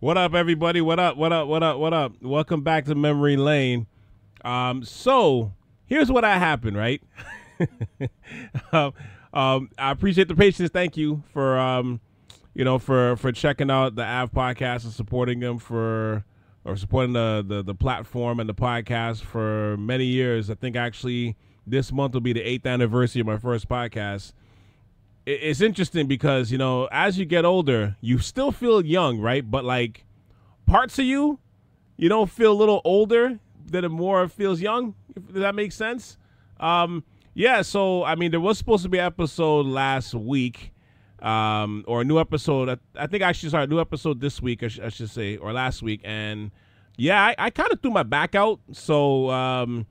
What up, everybody? What up? What up? What up? What up? Welcome back to Memory Lane. So here's what happened, right? I appreciate the patience. Thank you for for checking out the Ave podcast and supporting them supporting the platform and the podcast for many years. I think actually this month will be the 8th anniversary of my first podcast. It's interesting because, you know, as you get older, you still feel young, right? But like parts of you don't feel a little older than it more feels young. Does that make sense? Yeah. So, I mean, there was supposed to be an episode last week, or a new episode. I think actually, sorry, a new episode this week, I should say, or last week. And yeah, I kind of threw my back out. So,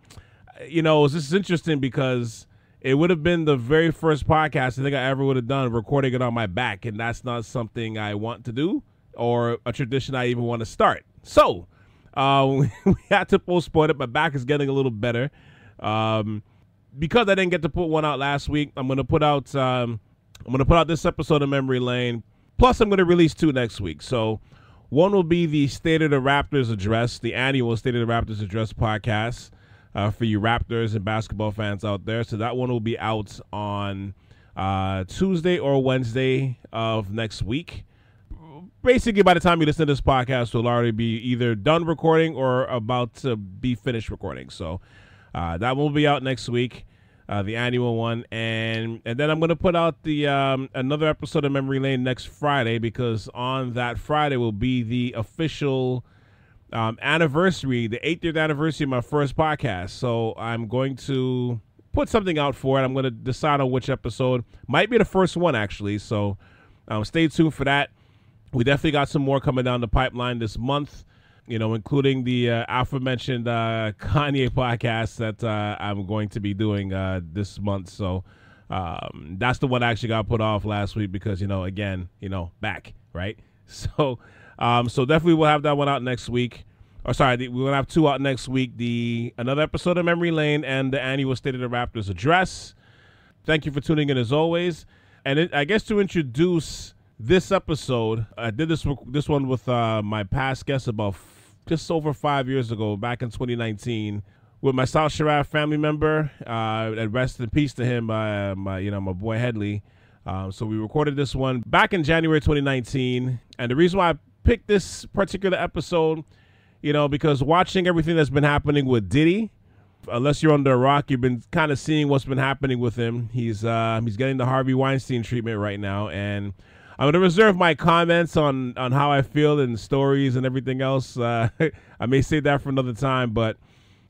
this is interesting because it would have been the very first podcast I think I ever would have done, recording it on my back, and that's not something I want to do or a tradition I even want to start. So we had to postpone it. My back is getting a little better. Because I didn't get to put one out last week, I'm gonna put out this episode of Memory Lane. Plus, I'm gonna release 2 next week. So one will be the State of the Raptors Address, the annual State of the Raptors Address podcast. For you Raptors and basketball fans out there. So that one will be out on Tuesday or Wednesday of next week. Basically, by the time you listen to this podcast, we'll already be either done recording or about to be finished recording. So that will be out next week, the annual one. And then I'm going to put out the another episode of Memory Lane next Friday, because on that Friday will be the official anniversary, the 8th anniversary of my first podcast. So I'm going to put something out for it. I'm going to decide on which episode. Might be the first one, actually. So stay tuned for that. We definitely got some more coming down the pipeline this month, including the aforementioned Kanye podcast that I'm going to be doing this month. So that's the one I actually got put off last week because, back, right? So so definitely we'll have that one out next week. Or sorry, we're going to have 2 out next week. Another episode of Memory Lane and the annual State of the Raptors Address. Thank you for tuning in as always. And I guess to introduce this episode, I did this one with my past guest about just over 5 years ago, back in 2019, with my South Shore Ave family member. And rest in peace to him, my boy Headley. So we recorded this one back in January 2019. And the reason why I picked this particular episode, because watching everything that's been happening with Diddy, unless you're under a rock, you've been kind of seeing what's been happening with him. He's getting the Harvey Weinstein treatment right now. And I'm going to reserve my comments on how I feel and stories and everything else. I may save that for another time. But,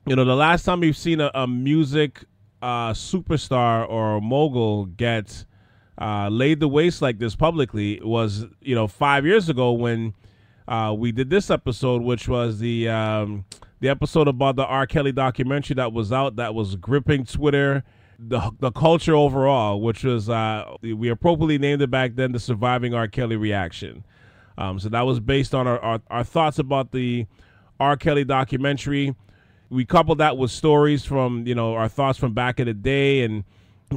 the last time you've seen a music superstar or mogul get laid to waste like this publicly was 5 years ago when we did this episode, which was the episode about the R. Kelly documentary that was out, that was gripping Twitter, the culture overall, which was we appropriately named it back then the Surviving R. Kelly Reaction. So that was based on our thoughts about the R. Kelly documentary. We coupled that with stories from our thoughts from back in the day, and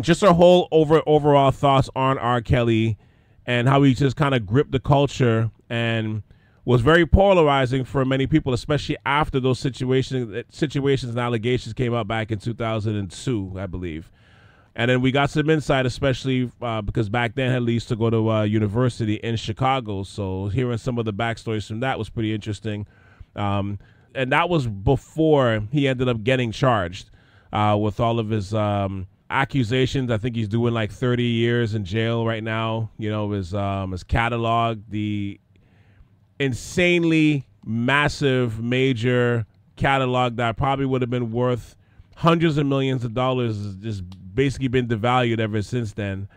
just our whole overall thoughts on R. Kelly and how he just kind of gripped the culture and was very polarizing for many people, especially after those situations and allegations came out back in 2002, I believe. And then we got some insight, especially because back then Headley used to go to university in Chicago. So hearing some of the backstories from that was pretty interesting. And that was before he ended up getting charged with all of his accusations. I think he's doing like 30 years in jail right now. His catalog, the insanely massive major catalog that probably would have been worth hundreds of millions of dollars, has just basically been devalued ever since then.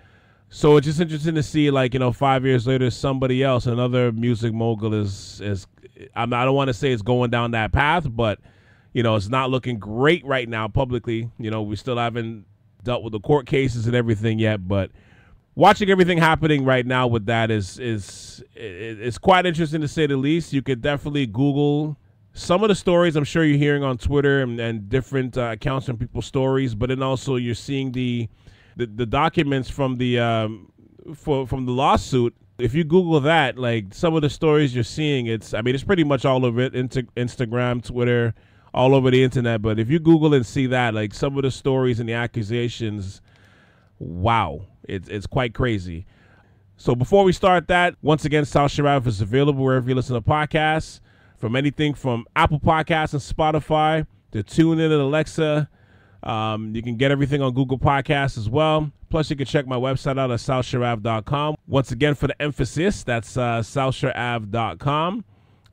So it's just interesting to see, 5 years later, somebody else, another music mogul is I don't want to say it's going down that path, but it's not looking great right now publicly. We still haven't dealt with the court cases and everything yet, but watching everything happening right now with that is quite interesting, to say the least. You could definitely Google some of the stories I'm sure you're hearing on Twitter and different accounts from people's stories, but then also you're seeing the documents from the lawsuit If you Google that, like some of the stories you're seeing, it's pretty much all over it, Instagram, Twitter, all over the internet. But if you Google and see that, like some of the stories and the accusations, wow, it's quite crazy. So before we start that, once again, South Shore Ave is available wherever you listen to podcasts, from anything from Apple Podcasts and Spotify to TuneIn and Alexa. You can get everything on Google Podcasts as well. Plus, you can check my website out at southshoreave.com. Once again, for the emphasis, that's southshoreave.com.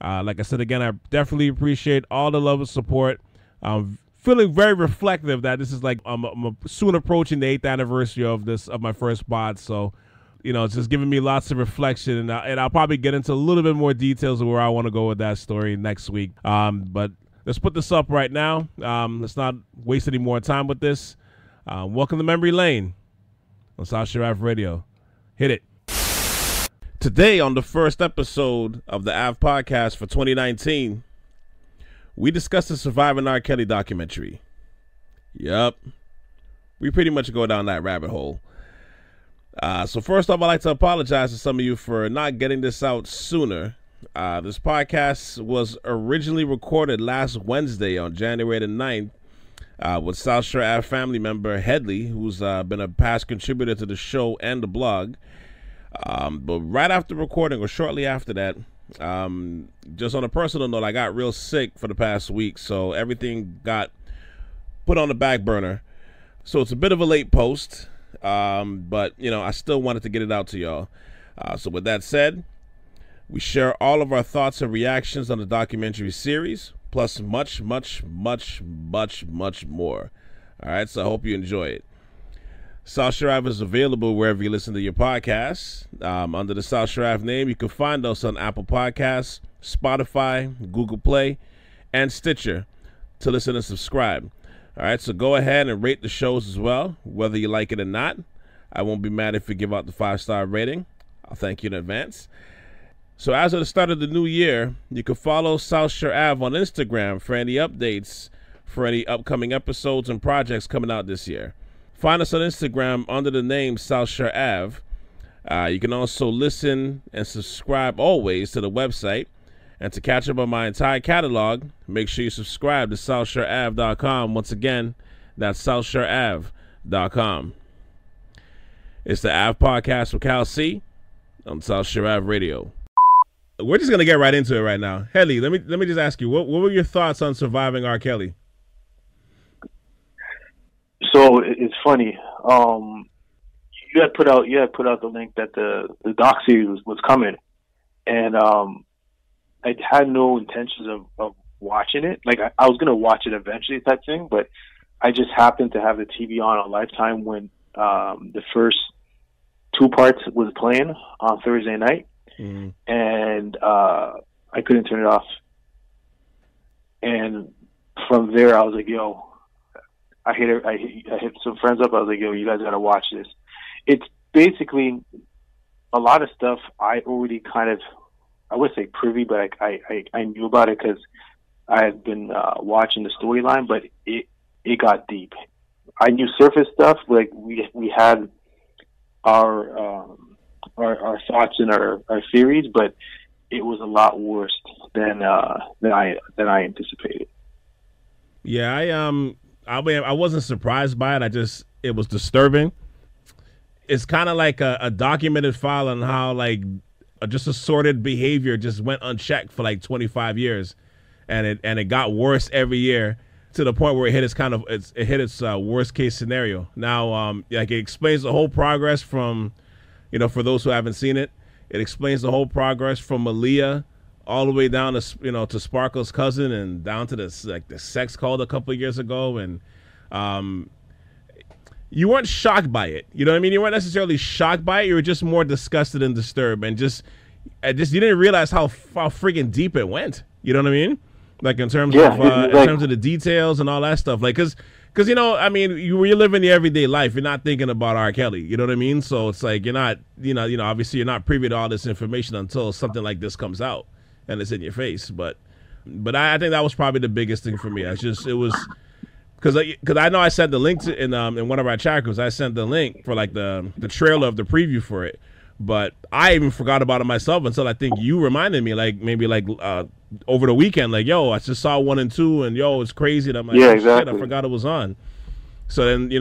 Like I said again, I definitely appreciate all the love and support. I'm feeling very reflective that this is like I'm soon approaching the 8th anniversary of my first pod. So, it's just giving me lots of reflection, and I'll probably get into a little bit more details of where I want to go with that story next week. But let's put this up right now. Let's not waste any more time with this. Welcome to Memory Lane on South Shore Ave Radio. Hit it. Today on the first episode of the Ave Podcast for 2019, we discuss the Surviving R. Kelly documentary. Yup. We pretty much go down that rabbit hole. So first off, I'd like to apologize to some of you for not getting this out sooner. This podcast was originally recorded last Wednesday on January the 9th with South Shore Ave family member Headley, who's been a past contributor to the show and the blog. But right after recording, or shortly after that, just on a personal note, I got real sick for the past week, so everything got put on the back burner. So it's a bit of a late post, but, I still wanted to get it out to y'all. So with that said, we share all of our thoughts and reactions on the documentary series, plus much, much, much, much, much more. All right, so I hope you enjoy it. South Shore Ave is available wherever you listen to your podcasts. Under the South Shore Ave name, you can find us on Apple Podcasts, Spotify, Google Play, and Stitcher to listen and subscribe. All right, so go ahead and rate the shows as well, whether you like it or not. I won't be mad if you give out the 5-star rating. I'll thank you in advance. So as of the start of the new year, you can follow South Shore Ave on Instagram for any updates for any upcoming episodes and projects coming out this year. Find us on Instagram under the name South Shore Ave. You can also listen and subscribe always to the website. And to catch up on my entire catalog, make sure you subscribe to southshoreave.com. Once again, that's southshoreave.com. It's the Ave Podcast with Cal C on South Shore Ave Radio. We're just gonna get right into it right now. Headley, let me just ask you, what were your thoughts on Surviving R. Kelly? So it's funny. You had put out the link that the docu-series was coming, and I had no intentions of watching it. Like I was gonna watch it eventually, type thing, but I just happened to have the TV on Lifetime when the first 2 parts was playing on Thursday night. Mm-hmm. And I couldn't turn it off. And from there, I was like, "Yo," I hit some friends up. I was like, "Yo, you guys gotta watch this." It's basically a lot of stuff I already kind of, I would say privy, but I knew about it because I had been watching the storyline. But it got deep. I knew surface stuff. Like we had our thoughts and our theories, but it was a lot worse than I anticipated. Yeah, I wasn't surprised by it. It was disturbing. It's kind of like a documented file on how like just assorted behavior just went unchecked for like 25 years, and it got worse every year to the point where it hit its worst case scenario. Now, like it explains the whole progress from, for those who haven't seen it, it explains the whole progress from Aaliyah all the way down to, to Sparkle's cousin and down to the sex cult a couple of years ago. And you weren't shocked by it. You know what I mean? You weren't necessarily shocked by it. You were just more disgusted and disturbed, and just you didn't realize how freaking deep it went. You know what I mean? Like in terms of the details and all that stuff. Like, cause you're living your everyday life. You're not thinking about R. Kelly. You know what I mean? So it's like you're not, obviously you're not privy to all this information until something like this comes out and it's in your face. But I think that was probably the biggest thing for me. It was because I know I sent the link in one of our chat groups. I sent the link for like the trailer of the preview for it. But I even forgot about it myself until I think you reminded me, like maybe like over the weekend, like, yo, I just saw 1 and 2, and yo, it's crazy. And I'm like, Yeah, oh, exactly. shit, I forgot it was on. So then,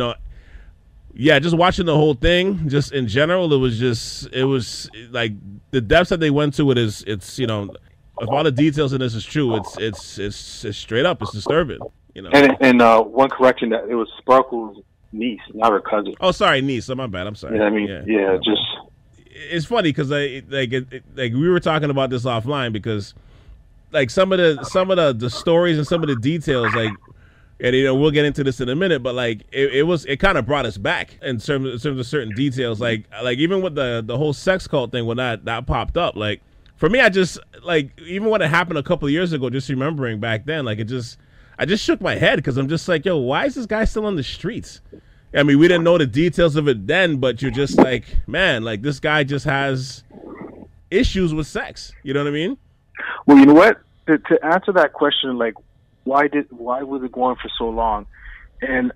yeah, just watching the whole thing, just in general, it was like the depths that they went to. It's if all the details in this is true, it's straight up, it's disturbing. And one correction, that it was Sparkle's niece, not her cousin. Oh, sorry, niece. Oh, my bad. I'm sorry. Yeah, I mean, yeah, just. It's funny because like we were talking about this offline, because like some of the stories and some of the details, like, and we'll get into this in a minute, but like it kind of brought us back in terms of certain details, like even with the whole sex cult thing when that popped up. Like for me, I just like, even when it happened a couple of years ago, just remembering back then, like I just shook my head, because I'm just like, yo, why is this guy still on the streets? I mean, we didn't know the details of it then, but you're just like, man, like this guy just has issues with sex. You know what I mean? Well, you know what? To answer that question, like, why was it going for so long? And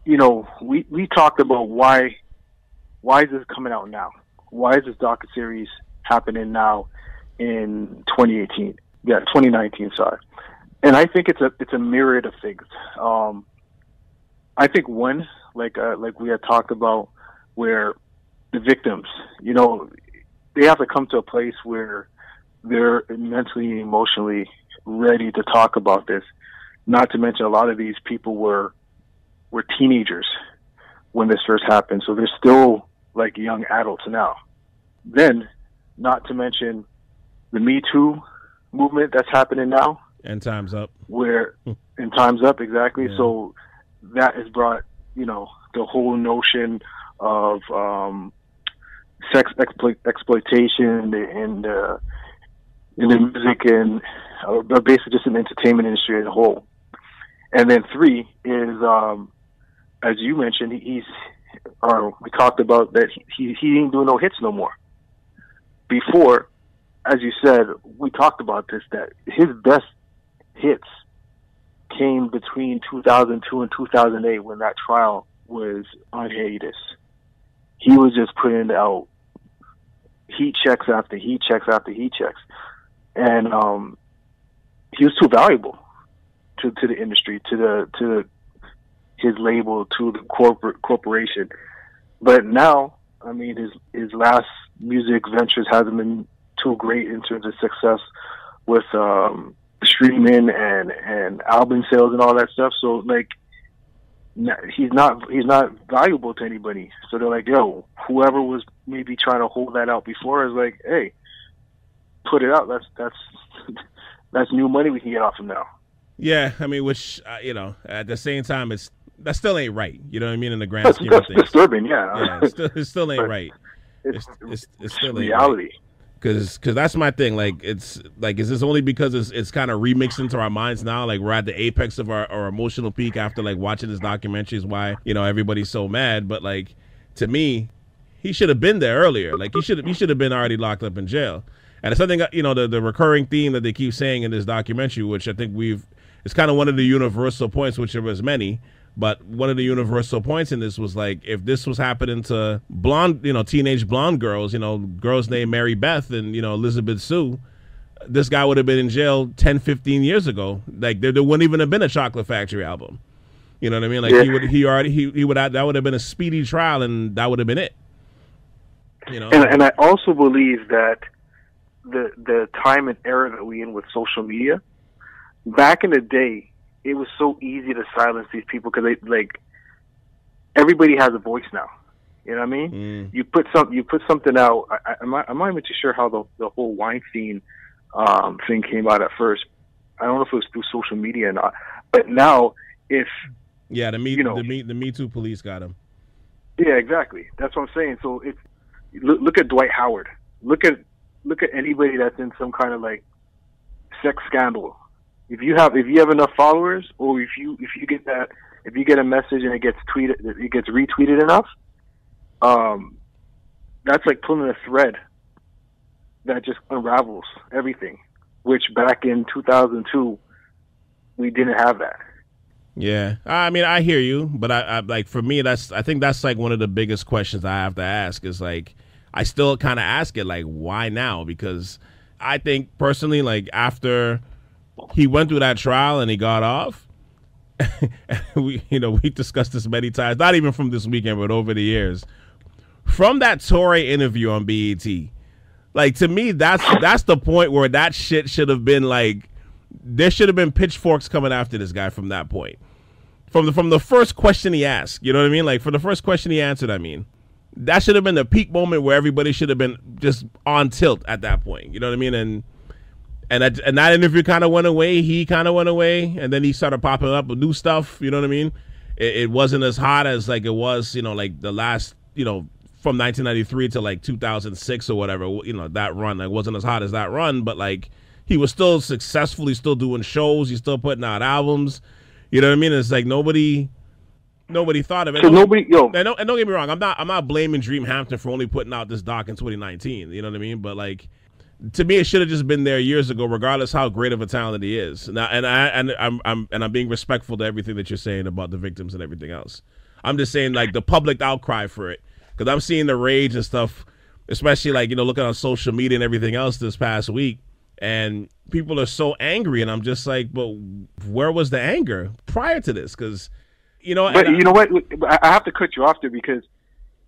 we talked about why is this coming out now? Why is this docu-series happening now in 2018? Yeah, 2019. Sorry. And I think it's a myriad of things. I think one, like we had talked about, where the victims, they have to come to a place where they're mentally and emotionally ready to talk about this. Not to mention, a lot of these people were teenagers when this first happened, so they're still like young adults now. Then, not to mention the Me Too movement that's happening now. And Time's Up. And Time's Up, exactly. Yeah. So that has brought, the whole notion of sex exploitation in the music and basically just in the entertainment industry as a whole. And then 3 is, as you mentioned, we talked about that he ain't doing no hits no more. Before, as you said, we talked about this, that his best hits came between 2002 and 2008, when that trial was on hiatus. He was just putting out heat checks after heat checks after heat checks, and he was too valuable to the industry, to his label, to the corporation. But now, I mean, his last music ventures hasn't been too great in terms of success with streaming and album sales and all that stuff. So like, he's not valuable to anybody. So they're like, yo, whoever was maybe trying to hold that out before is like, hey, put it out. That's new money we can get off him now. Yeah, I mean, which at the same time, that still ain't right. You know what I mean? In the grand scheme of things, that's disturbing. Yeah, it still ain't right. It's still reality. Ain't right. Because that's my thing. Like, it's like, is this only because it's kind of remixed into our minds now? Like, we're at the apex of our emotional peak after like watching this documentary is why everybody's so mad. But like, to me, he should have been there earlier. Like, he should have been already locked up in jail. And it's something, the recurring theme that they keep saying in this documentary, which I think it's kind of one of the universal points, which there was many. But one of the universal points in this was like, if this was happening to blonde, teenage blonde girls, girls named Mary Beth and, Elizabeth Sue, this guy would have been in jail 10, 15 years ago. Like, there wouldn't even have been a Chocolate Factory album. You know what I mean? Like, yeah. That would have been a speedy trial, and that would have been it. And I also believe that the time and era that we in with social media, back in the day, it was so easy to silence these people because everybody has a voice now. You know what I mean? Mm. You put something out. I'm not even too sure how the whole Weinstein thing came out at first. I don't know if it was through social media or not. But now, the Me Too police got him. Yeah, exactly. That's what I'm saying. So look at Dwight Howard. Look at anybody that's in some kind of like sex scandal. If you have enough followers, or if you get a message and it gets retweeted enough, that's like pulling a thread that just unravels everything. Which back in 2002, we didn't have that. Yeah, I mean, I hear you, but I like, for me, I think that's like one of the biggest questions I have to ask is like, I still kind of ask it, like, why now? Because I think personally, like, after he went through that trial and he got off, we discussed this many times, not even from this weekend, but over the years. From that Torre interview on BET, like, to me, that's the point where that shit should have been, like, there should have been pitchforks coming after this guy from that point. From the first question he asked, you know what I mean? Like, for the first question he answered, I mean. That should have been the peak moment where everybody should have been just on tilt at that point. You know what I mean? And that interview kind of went away. He kind of went away. And then he started popping up with new stuff. You know what I mean? It wasn't as hot as, like, it was, like the last, from 1993 to, like, 2006 or whatever, that run. It wasn't as hot as that run. But, like, he was still successful. He's still doing shows. He's still putting out albums. You know what I mean? It's like nobody thought of it. So nobody, and don't get me wrong. I'm not blaming Dream Hampton for only putting out this doc in 2019. You know what I mean? But, like, to me, it should have just been there years ago, regardless how great of a talent he is. Now, I'm being respectful to everything that you're saying about the victims and everything else. I'm just saying, like, the public outcry for it, because I'm seeing the rage and stuff, especially, like, looking on social media and everything else this past week, and people are so angry, and I'm just like, but where was the anger prior to this? Because But you know what? I have to cut you off there because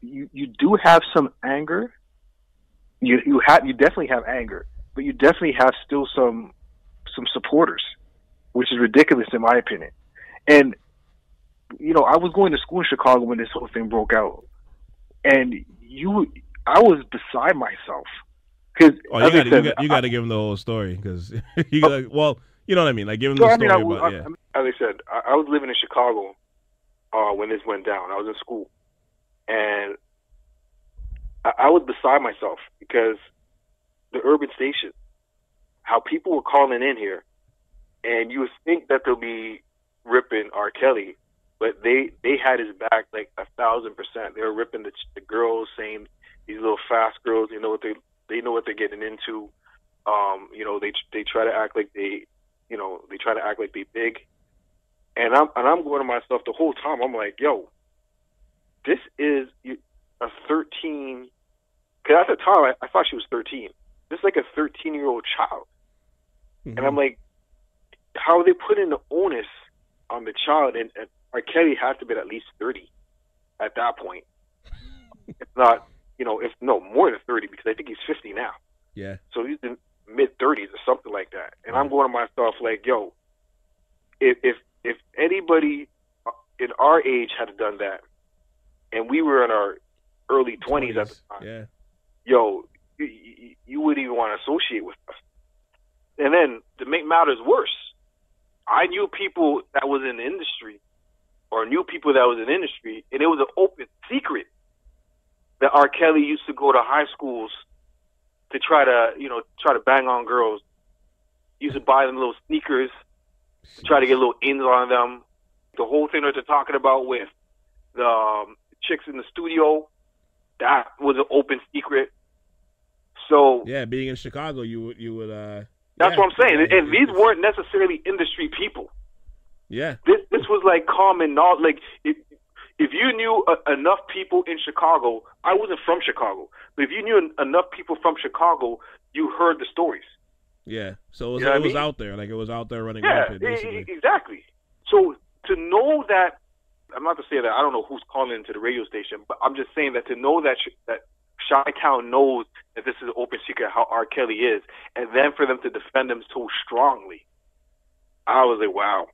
you do have some anger. You definitely have anger, but you definitely have still some supporters, which is ridiculous in my opinion. And I was going to school in Chicago when this whole thing broke out, and I was beside myself because you got to give them the whole story because you know what I mean. Like, give them the story. As I said, I was living in Chicago. When this went down, I was in school, and I was beside myself because the urban station, how people were calling in here, and you would think that they'll be ripping R. Kelly, but they had his back like 1,000%. They were ripping the girls, saying these little fast girls, they know what they're getting into. They try to act like they big. And I'm going to myself the whole time. I'm like, yo, this is a 13. Because at the time, I thought she was 13. This is like a 13-year-old child. Mm-hmm. And I'm like, how are they putting the onus on the child? And R. Kelly had to be at least 30 at that point. If not, more than 30, because I think he's 50 now. Yeah. So he's in mid-30s or something like that. And I'm going to myself like, yo, if anybody in our age had done that, and we were in our early 20s at the time, yo, you wouldn't even want to associate with us. And then to make matters worse, I knew people that was in the industry, and it was an open secret that R. Kelly used to go to high schools to try to bang on girls. He used to buy them little sneakers, try to get little ins on them. The whole thing that they're talking about with the chicks in the studio, that was an open secret. So yeah, being in Chicago, you would. That's what I'm saying. And these weren't necessarily industry people. Yeah, this was like common knowledge. Like if you knew enough people in Chicago, I wasn't from Chicago, but if you knew enough people from Chicago, you heard the stories. Yeah, so it was out there. Like, it was out there running rampant, basically. Exactly. So to know that, I'm not to say that I don't know who's calling into the radio station, but I'm just saying that to know that Chi-Town knows that this is an open secret how R. Kelly is, and then for them to defend him so strongly, I was like, wow.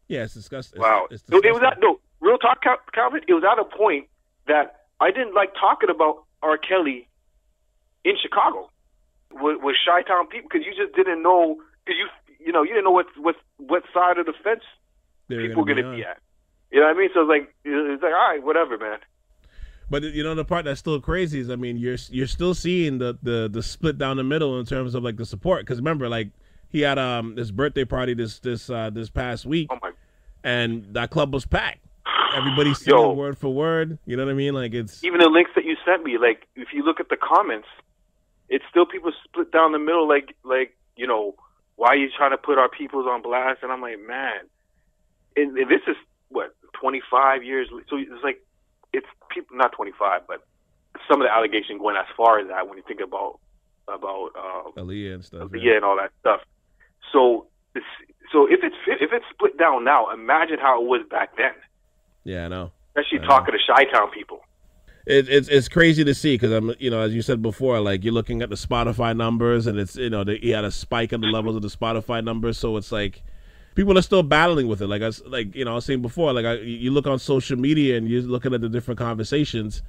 Yeah, it's disgusting. Wow. It's disgusting. It was real talk, Calvin, it was at a point that I didn't like talking about R. Kelly in Chicago with Chi-Town people, because you just didn't know, because you didn't know what side of the fence people were going to be at. You know what I mean? So it's like, all right, whatever, man. But the part that's still crazy is, I mean, you're still seeing the split down the middle in terms of, like, the support. Because remember, like, he had this birthday party this past week, and that club was packed. Everybody's singing word for word. You know what I mean? Like, it's even the links that you sent me. Like, if you look at the comments, it's still people split down the middle. Like why are you trying to put our peoples on blast? And I'm like, man, and this is what 25 years. So it's like, it's people not 25, but some of the allegations going as far as that when you think about Aaliyah and stuff. Aaliyah and all that stuff. So if it's split down now, imagine how it was back then. Yeah, I know. Especially talking to Chi-Town people. It's crazy to see because as you said before, like you're looking at the Spotify numbers and it's he had a spike in the levels of the Spotify numbers, so it's like people are still battling with it. Like I was saying before, like you look on social media and you're looking at the different conversations,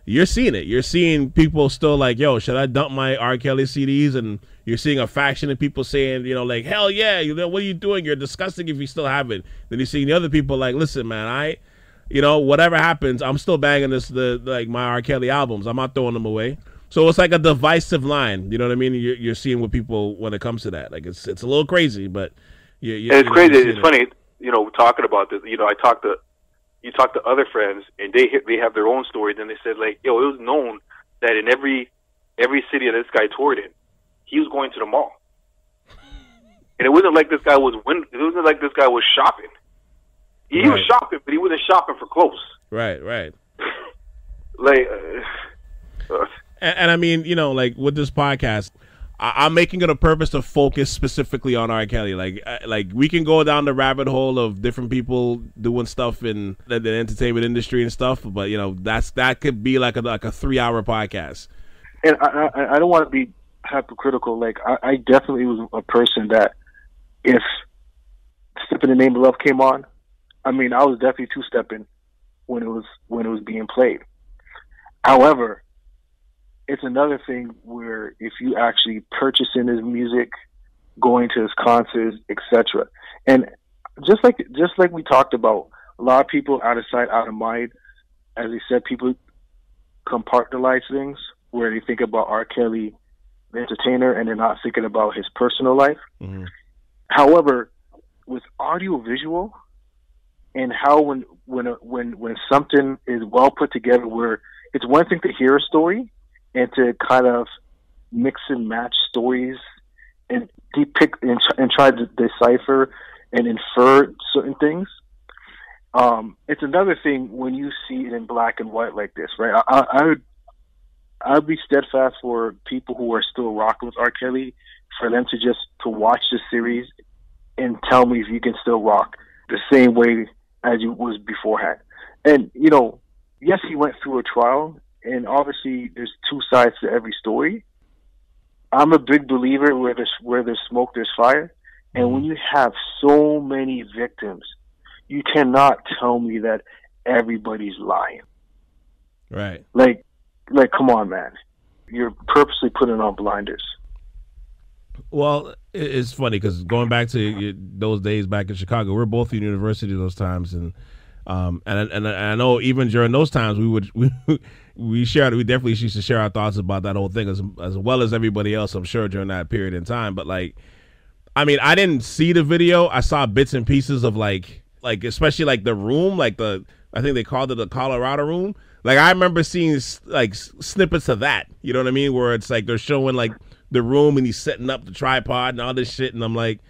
you're seeing it. You're seeing people still like, yo, should I dump my R. Kelly CDs? And you're seeing a faction of people saying, like, hell yeah, what are you doing? You're disgusting if you still have it. Then you're seeing the other people like, listen, man, whatever happens, I'm still banging my R. Kelly albums. I'm not throwing them away. So it's like a divisive line. You know what I mean? You're seeing with people when it comes to that. Like it's a little crazy, but it's crazy. It's funny, talking about this. You talk to other friends, and they have their own stories, and they said like, it was known that in every city that this guy toured in, he was going to the mall, and it wasn't like this guy was shopping. He was shopping, but he wasn't shopping for clothes. Right. Like, and I mean, like with this podcast, I'm making it a purpose to focus specifically on R. Kelly. Like we can go down the rabbit hole of different people doing stuff in the entertainment industry and stuff, but that could be like a 3-hour podcast. And I don't want to be hypocritical. Like I definitely was a person that if Step in the Name of Love came on, I mean, I was definitely two-stepping when it was being played. However, it's another thing where if you actually purchasing his music, going to his concerts, etc. And just like we talked about, a lot of people out of sight, out of mind. As I said, people compartmentalize things where they think about R. Kelly, the entertainer, and they're not thinking about his personal life. Mm-hmm. However, with audiovisual, and how when something is well put together, where it's one thing to hear a story and to kind of mix and match stories and depict and try to decipher and infer certain things. It's another thing when you see it in black and white like this, right? I'd be steadfast for people who are still rocking with R. Kelly for them to watch the series and tell me if you can still rock the same way as you was beforehand. And, yes, he went through a trial, and obviously there's two sides to every story. I'm a big believer where there's smoke, there's fire. And when you have so many victims, you cannot tell me that everybody's lying. Right. Like, come on, man. You're purposely putting on blinders. Well, it's funny because going back to those days back in Chicago, we were both in university those times, and I know even during those times we definitely used to share our thoughts about that whole thing as well as everybody else, I'm sure, during that period in time. But like, I mean, I didn't see the video. I saw bits and pieces of like especially like the room, like I think they called it the Colorado room. Like I remember seeing like snippets of that. You know what I mean? Where it's like they're showing like the room and he's setting up the tripod and all this shit, and I'm like,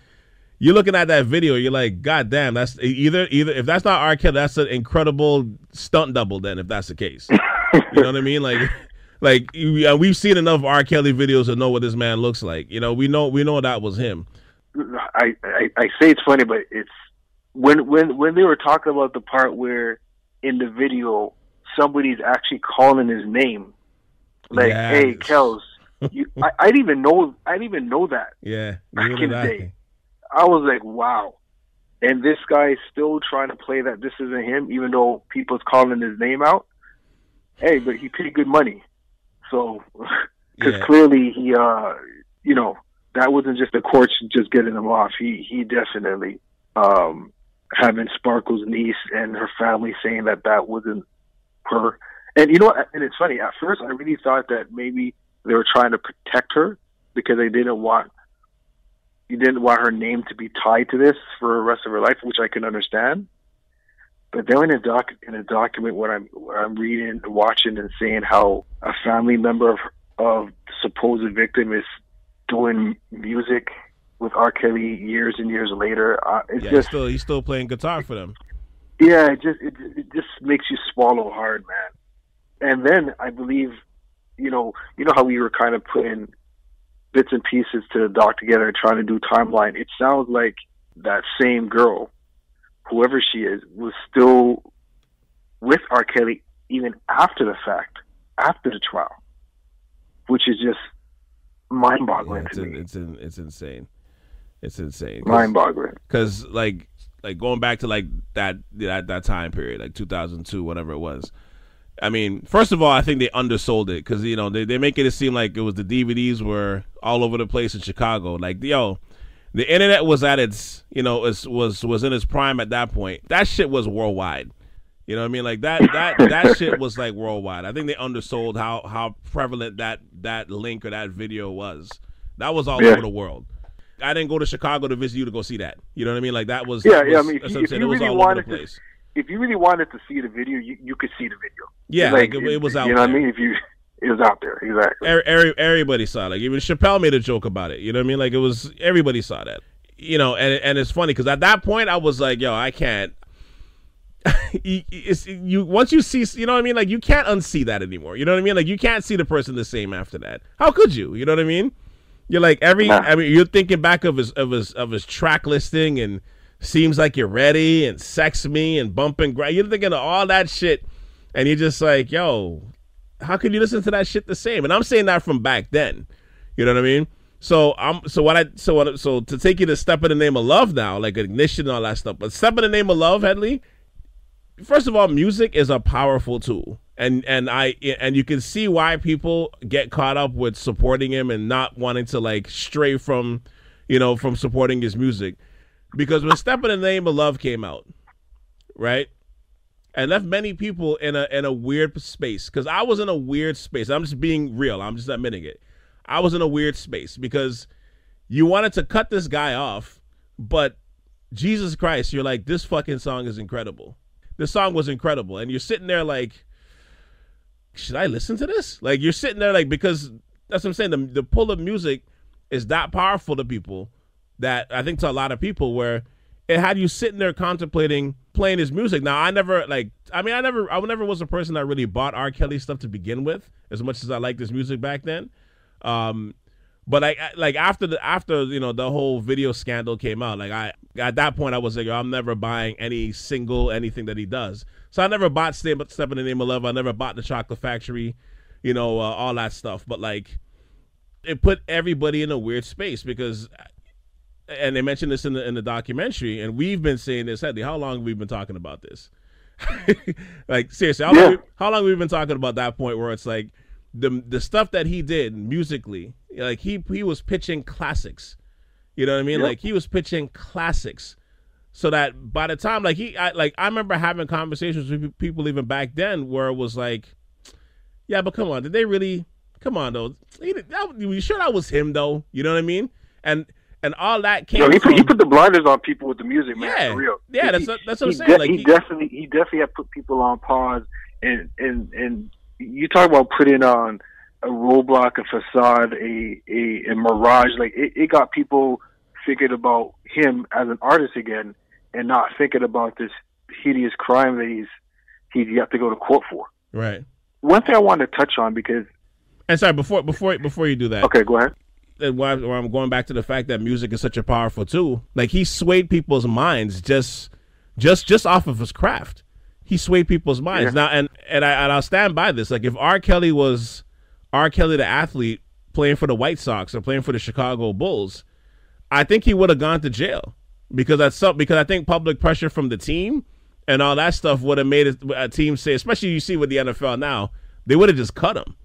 you're looking at that video, you're like, God damn, that's either if that's not R. Kelly, that's an incredible stunt double. Then, if that's the case, you know what I mean? Like we've seen enough R. Kelly videos to know what this man looks like. We know that was him. I say it's funny, but it's when they were talking about the part where in the video somebody's actually calling his name, like, yes. Hey, Kels. I didn't even know that. Yeah, back in the day, I was like, wow. And this guy is still trying to play that this isn't him, even though people's calling his name out. Hey, but he paid good money, so because clearly he, that wasn't just the courts just getting him off. He definitely having Sparkle's niece and her family saying that wasn't her. And and it's funny. At first, I really thought that maybe they were trying to protect her because they didn't want her name to be tied to this for the rest of her life, which I can understand. But then in a document, what I'm reading, watching, and saying how a family member of the supposed victim is doing music with R. Kelly years and years later, he's still playing guitar for them. Yeah, it just makes you swallow hard, man. And then I believe you know how we were kind of putting bits and pieces to the doc together and trying to do timeline. It sounds like that same girl, whoever she is, was still with R. Kelly even after the fact, after the trial, which is just mind-boggling to me. It's insane. It's insane. Mind-boggling. Because like going back to like that time period, like 2002, whatever it was. I mean, first of all, I think they undersold it because, you know, they make it seem like it was the DVDs were all over the place in Chicago. Like, yo, the internet was at its, you know, was in its prime at that point. That shit was worldwide. You know what I mean? Like that shit was like worldwide. I think they undersold how prevalent that link or that video was. That was all over the world. I didn't go to Chicago to visit you to go see that. You know what I mean? Like that was I mean, if you was really all wanted over the place. If you really wanted to see the video, you could see the video. Yeah, like, it was out there. You know what I mean? It was out there, exactly. Everybody saw it. Like even Chappelle made a joke about it. You know what I mean? Like it was, everybody saw that. You know, and it's funny because at that point I was like, yo, I can't. Once you see, you know what I mean? Like you can't unsee that anymore. You know what I mean? Like you can't see the person the same after that. How could you? You know what I mean? You're like I mean, you're thinking back of his track listing and seems like you're ready and sex me and bump and grind. You're thinking of all that shit, and you're just like, yo, how can you listen to that shit the same? And I'm saying that from back then. You know what I mean? So to take you to Step in the Name of Love now, like Ignition and all that stuff. But Step in the Name of Love, Headley. First of all, music is a powerful tool, and you can see why people get caught up with supporting him and not wanting to like stray from supporting his music, because when Step in the Name of Love came out, right, and left many people in a weird space, because I was in a weird space. I'm just being real. I'm just admitting it. I was in a weird space because you wanted to cut this guy off, but Jesus Christ, you're like, this fucking song is incredible. The song was incredible, and you're sitting there like, should I listen to this? Like you're sitting there like, because that's what I'm saying. The pull of music is that powerful to people, that I think to a lot of people, where it had you sitting there contemplating playing his music. Now I never was a person that really bought R. Kelly stuff to begin with, as much as I liked his music back then. But after the whole video scandal came out, at that point I was like, I'm never buying anything that he does. So I never bought Step in the Name of Love. I never bought The Chocolate Factory, all that stuff. But like, it put everybody in a weird space because, and they mentioned this in the documentary, and we've been saying this, Headley, how long have we been talking about this? Like seriously, how long have we been talking about that point where it's like, the stuff that he did musically, like he was pitching classics, you know what I mean? Yep. Like he was pitching classics, so that by the time I remember having conversations with people even back then where it was like, yeah, but come on, did they really? Come on though, you sure that was him though? You know what I mean? And all that came. He put the blinders on people with the music, man. Yeah, for real. Yeah, that's what I'm saying. He definitely had put people on pause and. You talk about putting on a roadblock, a facade, a mirage. Like it got people thinking about him as an artist again, and not thinking about this hideous crime that he's yet to go to court for. Right. One thing I wanted to touch on, because, and sorry, before you do that, okay, go ahead. Why I'm going back to the fact that music is such a powerful tool. Like he swayed people's minds just off of his craft. He swayed people's minds. Now, and I'll stand by this. Like if R. Kelly was R. Kelly the athlete playing for the White Sox or playing for the Chicago Bulls, I think he would have gone to jail because I think public pressure from the team and all that stuff would have made a team say, especially you see with the NFL now, they would have just cut him.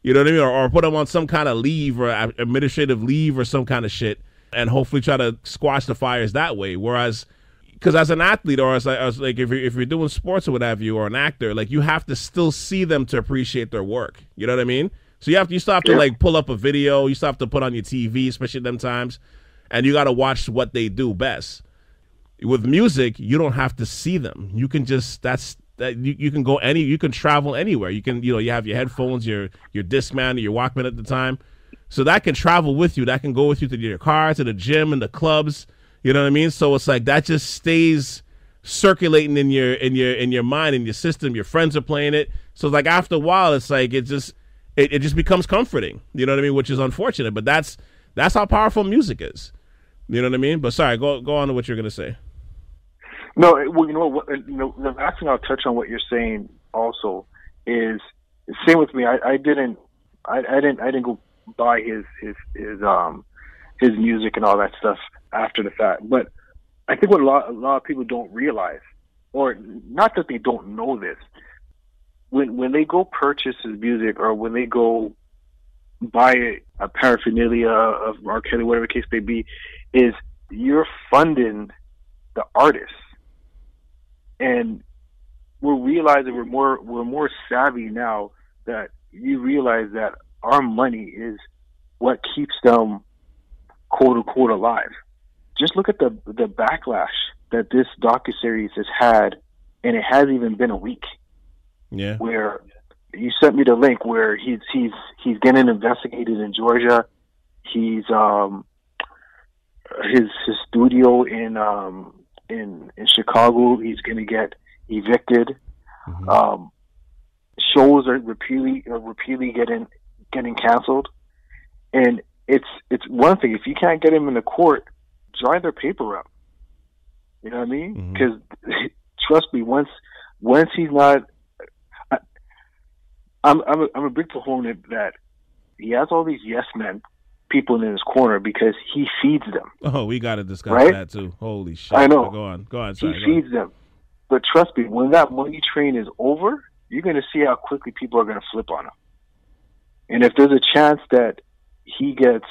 You know what I mean? Or put him on some kind of leave or administrative leave or some kind of shit, and hopefully try to squash the fires that way. Whereas, because as an athlete or as like if you're doing sports or what have you, or an actor, like you have to still see them to appreciate their work. You know what I mean? So you still have to like pull up a video. You still have to put on your TV, especially them times, and you got to watch what they do best. With music, you don't have to see them. You can just you can go you can travel anywhere. You can you have your headphones, your Discman, or your Walkman at the time, so that can travel with you. That can go with you to your car, to the gym, and the clubs. You know what I mean? So it's like that just stays circulating in your mind, in your system. Your friends are playing it. So like after a while, it's like it it just becomes comforting. You know what I mean? Which is unfortunate, but that's how powerful music is. You know what I mean? But sorry, go on to what you're gonna say. No, well, the last thing I'll touch on what you're saying also is same with me. I didn't go buy his music and all that stuff after the fact. But I think what a lot of people don't realize, or not that they don't know this, when they go purchase his music or when they go buy a paraphernalia of R. Kelly, whatever the case may be, is you're funding the artist. And we're realizing we're more savvy now that you realize that our money is what keeps them quote unquote alive. Just look at the backlash that this docu-series has had, and it hasn't even been a week. Yeah. Where you sent me the link where he's getting investigated in Georgia. He's his studio in Chicago, he's going to get evicted. Mm-hmm. Shows are repeatedly getting canceled, and it's one thing if you can't get him in the court, dry their paper up. You know what I mean? Because trust me, once he's not, I'm a big proponent that he has all these yes men people in his corner because he feeds them. Oh, we got to discuss that too. Holy shit! I know. Go on. Sorry, he feeds them, but trust me, when that money train is over, you're going to see how quickly people are going to flip on him. And if there's a chance that he gets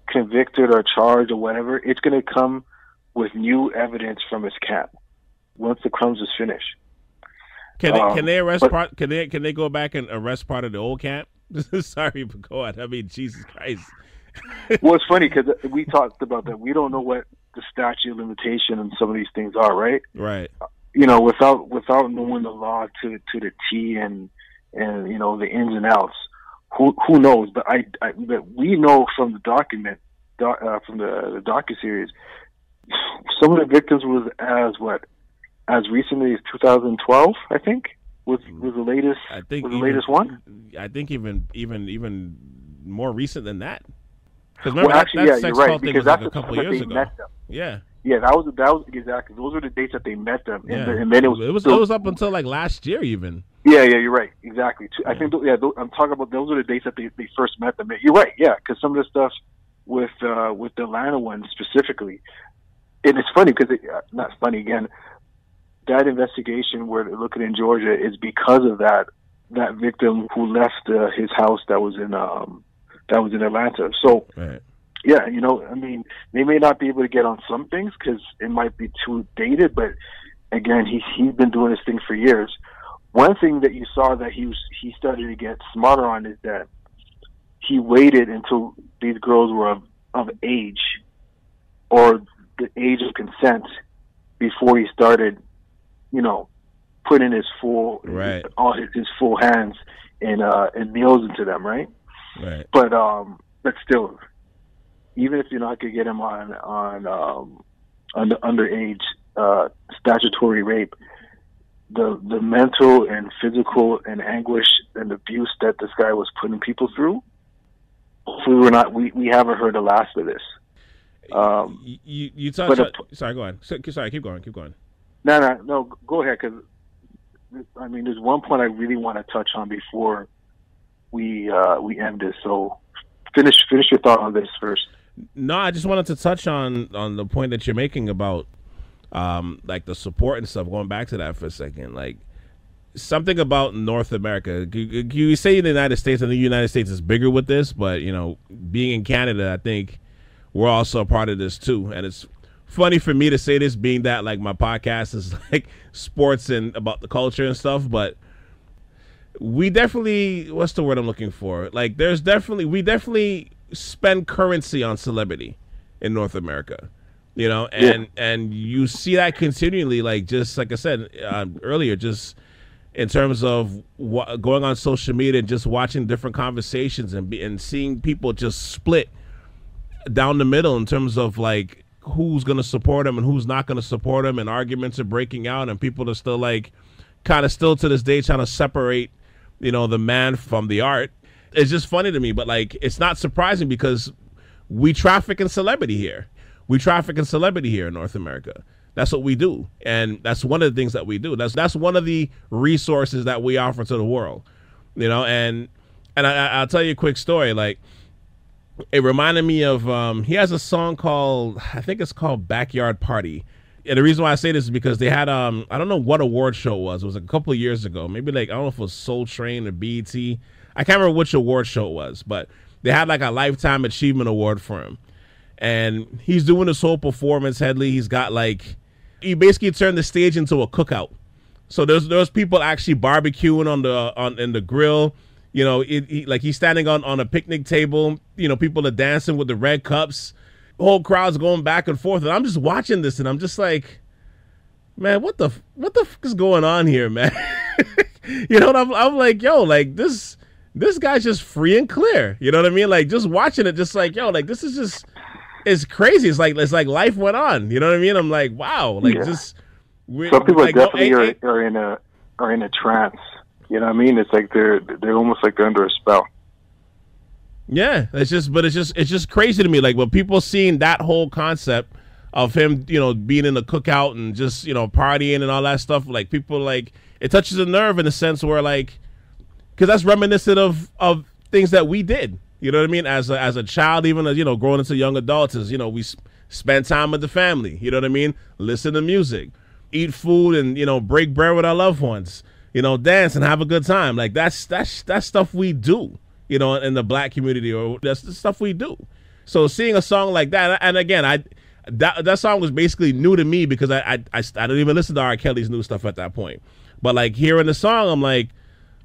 convicted or charged or whatever, it's going to come with new evidence from his camp once the crumbs is finished. Can they arrest part? Can they go back and arrest part of the old camp? Sorry, but go on. I mean, Jesus Christ. Well, it's funny because we talked about that. We don't know what the statute of limitation and some of these things are, right? Right. Without knowing the law to the T and the ins and outs, who knows? But but we know from the document from the docu-series, some of the victims was as recently as 2012, I think was the latest. I think was the latest one. I think even more recent than that. Because remember, that you're sex right, cult thing was like a couple years ago. Yeah. Yeah, that was exactly. Those were the dates that they met them, and then it was up until like last year even. Yeah, you're right, exactly. I think I'm talking about those are the dates that they first met them. You're right, yeah, because some of the stuff with the Atlanta one specifically, and it's funny because not funny again. That investigation where they're looking in Georgia is because of that victim who left his house that was in Atlanta. So. Right. Yeah, I mean, they may not be able to get on some things because it might be too dated, but again, he's been doing this thing for years. One thing that you saw that he started to get smarter on is that he waited until these girls were of age or the age of consent before he started, putting his full his full hands and nails into them, right? Right. But still. Even if you're not going to get him on the underage statutory rape, the mental and physical and anguish and abuse that this guy was putting people through, hopefully we haven't heard the last of this. You touched. Sorry, go on. Sorry, keep going. No, go ahead because I mean, there's one point I really want to touch on before we end this. So finish your thought on this first. No, I just wanted to touch on the point that you're making about like the support and stuff. Going back to that for a second, like something about North America. You say the United States, I think the United States is bigger with this, but being in Canada, I think we're also a part of this too. And it's funny for me to say this, being that like my podcast is like sports and about the culture and stuff, but we definitely, what's the word I'm looking for? Like we definitely spend currency on celebrity in North America, and you see that continually, like just like I said earlier, just in terms of going on social media and just watching different conversations and seeing people just split down the middle in terms of like who's going to support them and who's not going to support them, and arguments are breaking out, and people are still like kind of still to this day trying to separate the man from the art. It's just funny to me, but like, it's not surprising because we traffic in celebrity here. We traffic in celebrity here in North America. That's what we do, and that's one of the things that we do. That's one of the resources that we offer to the world, you know. And I'll tell you a quick story. Like, it reminded me of he has a song called, I think it's called Backyard Party. And the reason why I say this is because they had I don't know what award show it was. It was a couple of years ago. Maybe like, I don't know if it was Soul Train or BET. I can't remember which award show it was, but they had like a Lifetime Achievement Award for him. And he's doing this whole performance, Headley. He's got like, he basically turned the stage into a cookout. So there's people actually barbecuing in the grill. You know, like he's standing on a picnic table. You know, people are dancing with the red cups. The whole crowd's going back and forth. And I'm just watching this, and I'm just like, man, what the fuck is going on here, man? You know, I'm like, yo, like this guy's just free and clear. You know what I mean? Like, just watching it, just like, yo, like this is just, it's crazy. It's like life went on. You know what I mean? I'm like, wow, like just. Some people like, definitely are in a trance. You know what I mean? It's like they're almost like they're under a spell. Yeah, it's just crazy to me. Like, when people seeing that whole concept of him, you know, being in the cookout and just, you know, partying and all that stuff, like, people, like, it touches a nerve in a sense where, like, because that's reminiscent of things that we did. You know what I mean? As a child, even as, you know, growing into young adults, as, you know, we spend time with the family. You know what I mean? Listen to music, eat food, and, you know, break bread with our loved ones. You know, dance and have a good time. Like, that's stuff we do, you know, in the black community, or that's the stuff we do. So seeing a song like that, and again, that song was basically new to me because I didn't even listen to R. Kelly's new stuff at that point. But like, hearing the song, I'm like,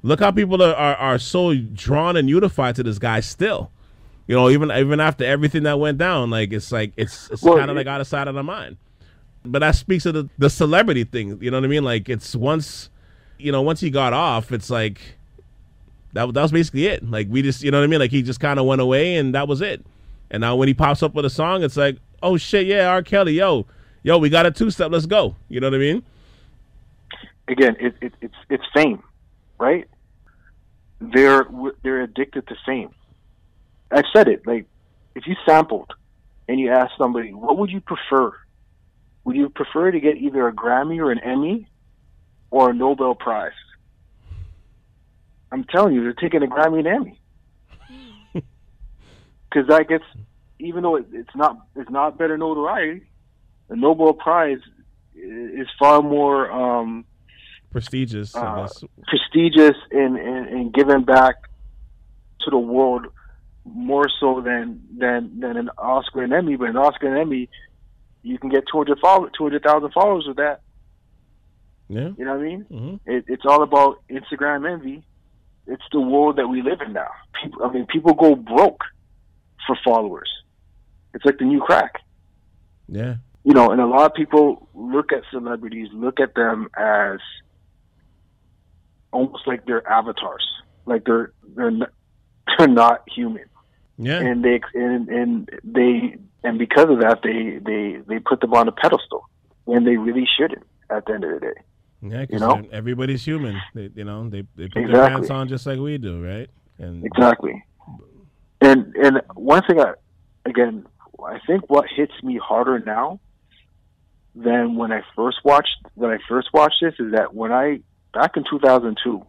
look how people are so drawn and unified to this guy still. You know, even after everything that went down, like, it's kind of like out of sight, out of mind. But that speaks of the celebrity thing. You know what I mean? Like, it's once he got off, it's like that was basically it. Like, we just, you know what I mean? Like, he just kind of went away, and that was it. And now when he pops up with a song, it's like, oh shit, yeah, R. Kelly, yo, we got a two-step, let's go. You know what I mean? Again, it's fame, right? They're addicted to fame. I've said it. Like, if you sampled and you asked somebody, what would you prefer? Would you prefer to get either a Grammy or an Emmy or a Nobel Prize? I'm telling you, they're taking a Grammy and Emmy. Because that gets, even though it's not better notoriety, the Nobel Prize is far more prestigious, I guess. Prestigious and given back to the world more so than an Oscar and Emmy. But an Oscar and Emmy, you can get 200,000 followers with that. Yeah. You know what I mean? Mm-hmm. It's all about Instagram envy. It's the world that we live in now. People go broke for followers. It's like the new crack. Yeah. You know, and a lot of people look at celebrities, look at them as almost like they're avatars, like they're not human. Yeah. And because of that, they put them on a pedestal when they really shouldn't. At the end of the day. Yeah, because you know? Everybody's human. They put exactly. their pants on just like we do, right? And exactly. And one thing, I think what hits me harder now than when I first watched this is that back in 2002,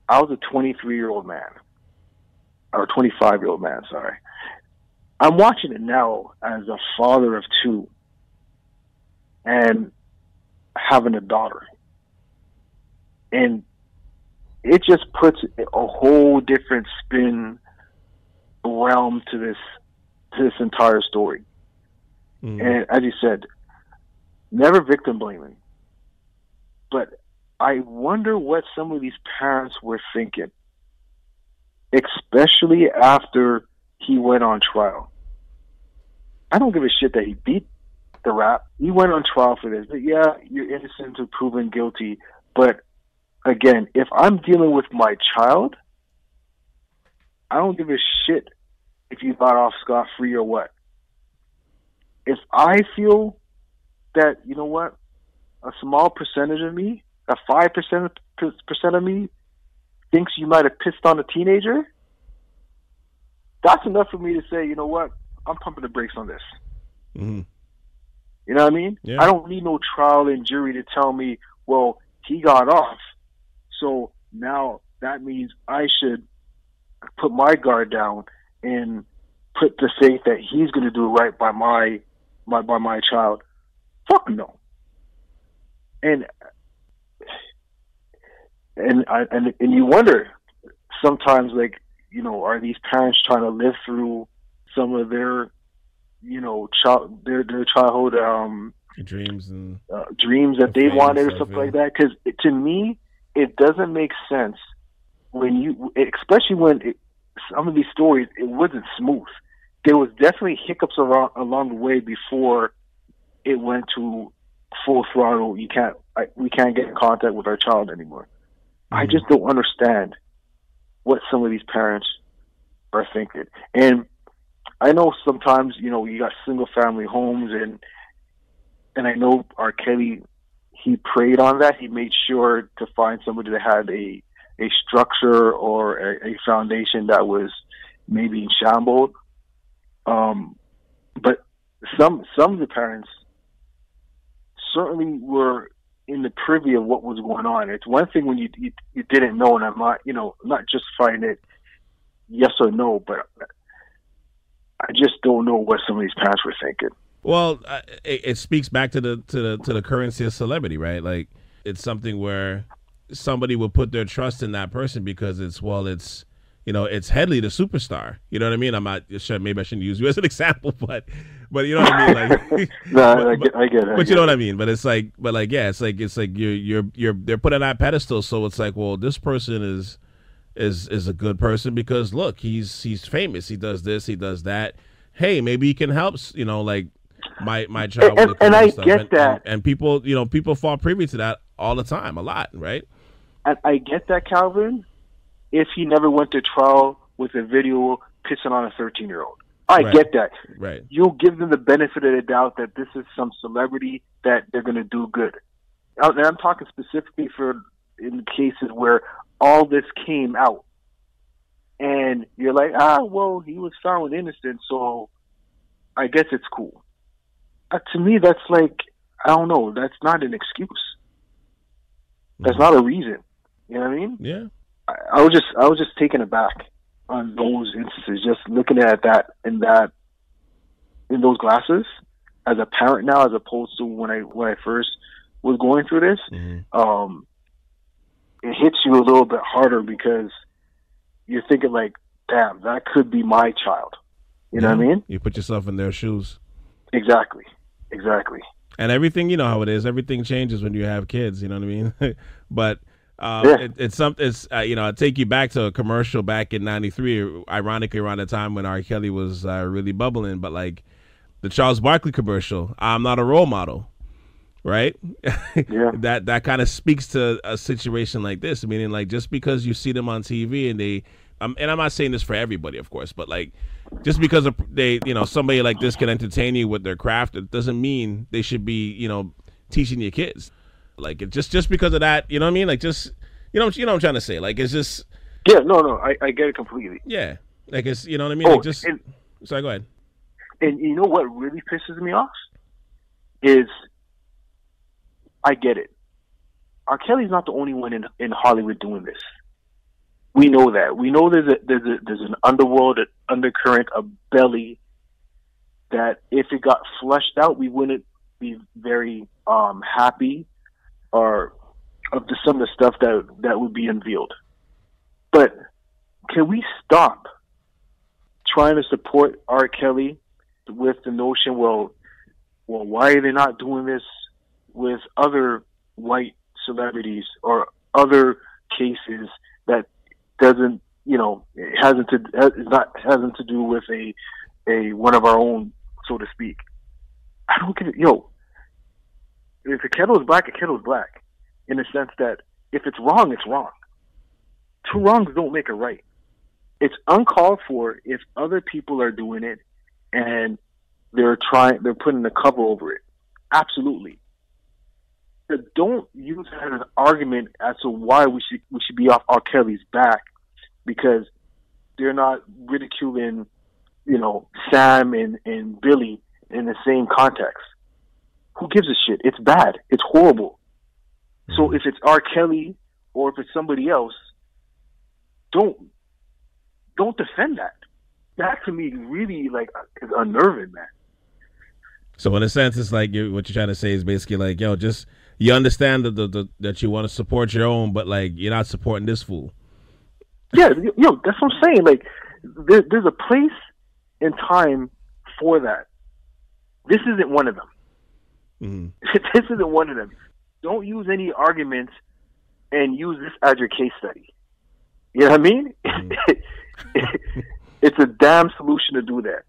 I was a 23-year-old man, or 25-year-old man. Sorry, I'm watching it now as a father of two, and having a daughter, and it just puts a whole different spin realm to this entire story. And as you said, never victim blaming, but I wonder what some of these parents were thinking, especially after he went on trial. I don't give a shit that he beat the rap. He went on trial for this. But yeah, you're innocent until proven guilty. But again, if I'm dealing with my child, I don't give a shit if you got off scot-free or what. If I feel that, you know what, a small percentage of me, a 5% of me thinks you might have pissed on a teenager, that's enough for me to say, you know what, I'm pumping the brakes on this. Mm-hmm. You know what I mean? Yeah. I don't need no trial and jury to tell me, well, he got off, so now that means I should put my guard down and put the faith that he's going to do right by my child. Fuck no. And you wonder sometimes, like, you know, are these parents trying to live through some of their, you know, their childhood dreams that they wanted or something like that? Because to me, it doesn't make sense especially when some of these stories, it wasn't smooth. There was definitely hiccups along the way before it went to full throttle. We can't get in contact with our child anymore. Mm-hmm. I just don't understand what some of these parents are thinking. And I know sometimes, you know, you got single family homes, and I know R. Kelly, he preyed on that. He made sure to find somebody that had a structure or a foundation that was maybe in shambles. But some of the parents certainly were in the privy of what was going on. It's one thing when you didn't know, and I'm not justifying it yes or no, but I just don't know what some of these parents were thinking. Well, it speaks back to the currency of celebrity, right? Like, it's something where somebody will put their trust in that person because it's Headley, the superstar. You know what I mean? I'm not sure. Maybe I shouldn't use you as an example, but you know what I mean? Like, no, I get it. But you know what I mean? But it's like they're put on that pedestal. So it's like, well, this person is a good person because look, he's famous. He does this, he does that. Hey, maybe he can help. You know, like my child. And I stuff. get that. And people, people fall privy to that all the time, a lot, right? And I get that, Calvin. If he never went to trial with a video pissing on a 13-year-old. I get that. Right. You'll give them the benefit of the doubt that this is some celebrity that they're going to do good. And I'm talking specifically in cases where all this came out. And you're like, well, he was found innocent, so I guess it's cool. To me, that's like, I don't know, that's not an excuse. That's not a reason. You know what I mean? Yeah. I was just taken aback on those instances, just looking at that in those glasses as a parent now, as opposed to when I first was going through this. Mm-hmm. It hits you a little bit harder because you're thinking like, damn, that could be my child. You know what I mean? You put yourself in their shoes. Exactly. And everything, you know how it is. Everything changes when you have kids. You know what I mean? But. It's something. I take you back to a commercial back in '93, ironically around the time when R. Kelly was really bubbling. But like the Charles Barkley commercial, "I'm not a role model," right? Yeah. that kind of speaks to a situation like this. Meaning, like, just because you see them on TV and and I'm not saying this for everybody, of course, but like just because somebody like this can entertain you with their craft, it doesn't mean they should be teaching your kids. Like, it just because of that, you know what I mean? Like, just, what I'm trying to say. Like, it's just... Yeah, no, I get it completely. Yeah. Like, it's, you know what I mean? Sorry, go ahead. And you know what really pisses me off? Is, I get it. R. Kelly's not the only one in Hollywood doing this. We know that. We know there's an underworld, an undercurrent, a belly, that if it got flushed out, we wouldn't be very happy or of some of the stuff that would be unveiled. But can we stop trying to support R. Kelly with the notion, well, why are they not doing this with other white celebrities or other cases that doesn't, it hasn't to do with a one of our own, so to speak. I don't get it. If a kettle is black, a kettle is black, in the sense that if it's wrong, it's wrong. Two wrongs don't make it right. It's uncalled for if other people are doing it and they're putting a cover over it. Absolutely. don't use it as an argument as to why we should be off R. Kelly's back, because they're not ridiculing, Sam and Billy in the same context. Who gives a shit? It's bad. It's horrible. So if it's R. Kelly or if it's somebody else, don't defend that. That to me really is unnerving, man. So in a sense, it's like what you're trying to say is basically like, just you understand that you want to support your own, but like you're not supporting this fool. Yeah, that's what I'm saying. Like there's a place and time for that. This isn't one of them. Mm-hmm. This isn't one of them. Don't use any arguments and use this as your case study. You know what I mean? Mm-hmm. It's a damn solution to do that.